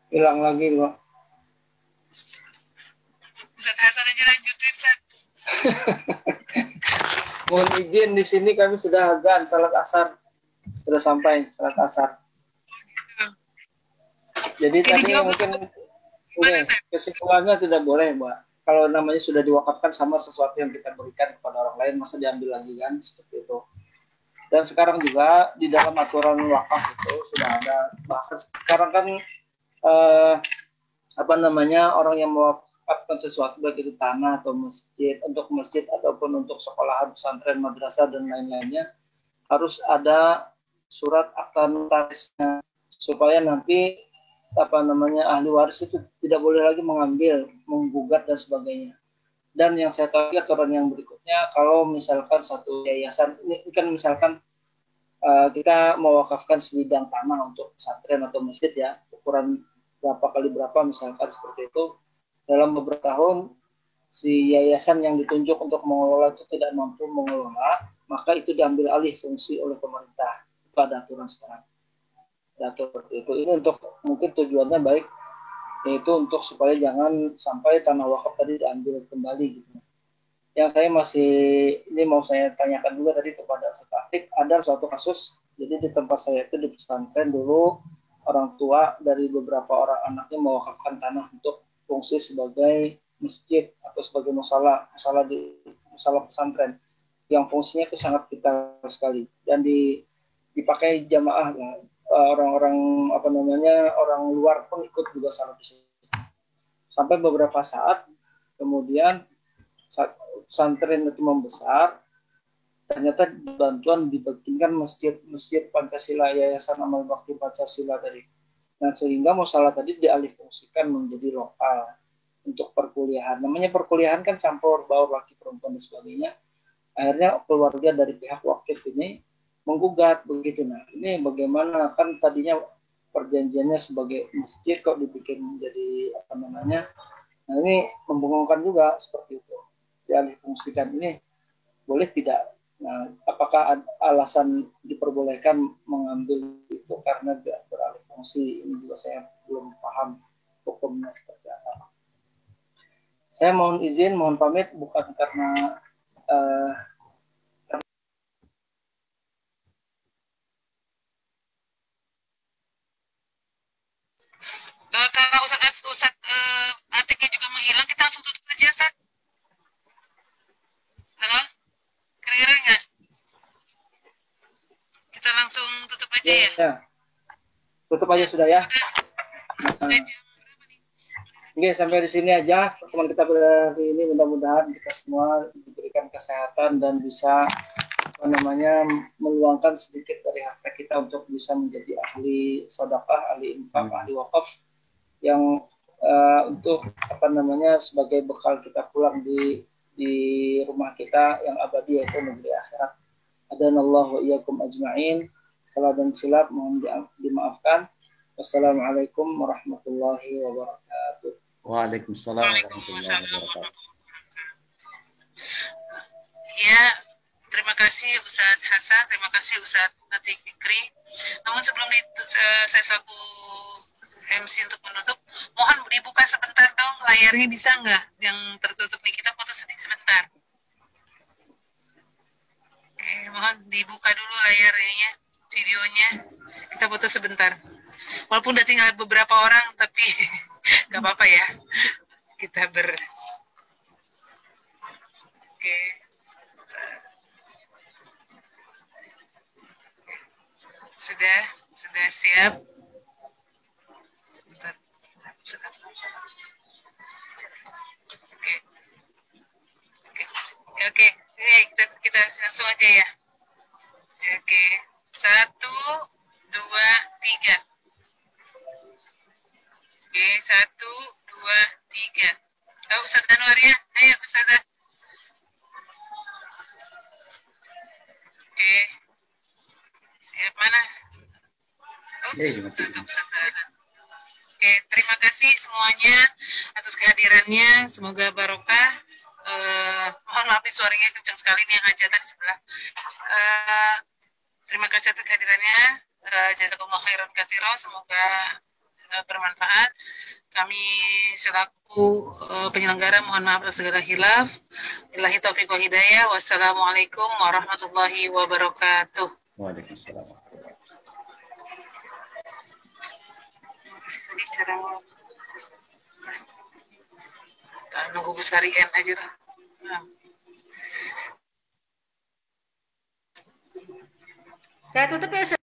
B: hilang lagi Pak.
D: Ustaz Hasan aja lanjutin, Ustaz.
B: Mohon izin, di sini kami sudah azan salat asar, sudah sampai salat asar. Jadi tadi mungkin kesimpulannya tidak boleh Mbak. Kalau namanya sudah diwakafkan sama sesuatu yang kita berikan kepada orang lain, masa diambil lagi kan, seperti itu. Dan sekarang juga di dalam aturan wakaf itu sudah ada, bahkan sekarang kan orang yang mewakafkan sesuatu baik itu tanah atau masjid, untuk masjid ataupun untuk sekolahan, pesantren, madrasah dan lain-lainnya, harus ada surat akta notarisnya supaya nanti ahli waris itu tidak boleh lagi mengambil, menggugat dan sebagainya. Dan yang saya tahu aturan yang berikutnya, kalau misalkan satu yayasan ini kan misalkan kita mewakafkan sebidang tanah untuk pesantren atau masjid ya, ukuran berapa kali berapa misalkan seperti itu, dalam beberapa tahun si yayasan yang ditunjuk untuk mengelola itu tidak mampu mengelola, maka itu diambil alih fungsi oleh pemerintah pada aturan sekarang. Seperti itu. Ini untuk mungkin tujuannya baik, yaitu untuk supaya jangan sampai tanah wakaf tadi diambil kembali gitu. Yang saya ini mau saya tanyakan juga tadi kepada Ustaz Atik, ada suatu kasus, jadi di tempat saya itu di pesantren dulu, orang tua dari beberapa orang anaknya mewakafkan tanah untuk fungsi sebagai masjid atau sebagai musola pesantren, yang fungsinya itu sangat vital sekali dan dipakai jamaah ya. Orang-orang orang luar pun ikut juga salat di situ. Sampai beberapa saat kemudian saat pesantren itu membesar, ternyata bantuan dibikinkan masjid Pancasila, Yayasan Amal Bakti Pancasila tadi. Nah, sehingga musola tadi dialihfungsikan menjadi lokal untuk perkuliahan. Namanya perkuliahan kan campur baur laki perempuan dan sebagainya. Akhirnya keluarga dari pihak wakif ini menggugat begitu. Nah, ini bagaimana, kan tadinya perjanjiannya sebagai masjid kok dibikin menjadi Nah, ini membingungkan juga seperti itu. Dialihfungsikan ini boleh tidak? Nah, apakah alasan diperbolehkan mengambil itu karena beralih fungsi? Ini juga saya belum paham hukumnya seperti apa. Saya mohon izin, mohon pamit bukan karena
D: Kalau Ustaz Atiknya juga menghilang, kita langsung tutup aja, Ustaz. Halo? Kira-kira nggak? Kita langsung tutup aja ya?
B: ya. Tutup aja sudah ya.
D: Sudah jam berapa nih?
B: Oke, sampai di sini aja pertemuan kita hari ini. Mudah-mudahan kita semua diberikan kesehatan dan bisa meluangkan sedikit dari harta kita untuk bisa menjadi ahli sedekah, ahli infak, ahli wakaf yang untuk sebagai bekal kita pulang di rumah kita yang abadi, yaitu negeri akhirat. Adanallahu wa iyyakum ajma'in. Salah dan silap mohon dimaafkan. Wassalamualaikum warahmatullahi wabarakatuh.
E: Waalaikumsalam warahmatullahi wabarakatuh.
D: Ya, terima kasih Ustadz Hasan, terima kasih Ustadz Atik Fikri. Namun sebelum itu saya selaku MC untuk menutup, mohon dibuka sebentar dong layarnya, bisa nggak? Yang tertutup nih, kita foto sedikit sebentar. Oke, mohon dibuka dulu layarnya, videonya. Kita foto sebentar. Walaupun udah tinggal beberapa orang, tapi nggak apa-apa ya. Kita Oke. Sudah siap. Bentar. Oke. Kita langsung aja ya. Oke. 1, 2, 3. Oke, 1, 2, 3. Oh, Ustaz Anwar ya. Ayo Ustazah. Oke. Siap mana? Tutup sekarang. Oke, terima kasih semuanya atas kehadirannya. Semoga barokah. Mohon maaf nih suaranya kencang sekali nih yang hajatan di sebelah. Terima kasih atas kehadirannya. Jazakumullah khairan katsiran. Semoga bermanfaat. Kami selaku penyelenggara mohon maaf atas segala hilaf. Billahi taufiq wa hidayah. Wassalamualaikum warahmatullahi wabarakatuh.
E: Waalaikumsalam.
D: Tadi cara nunggu Gus Karien aja lah. Saya tutup ya.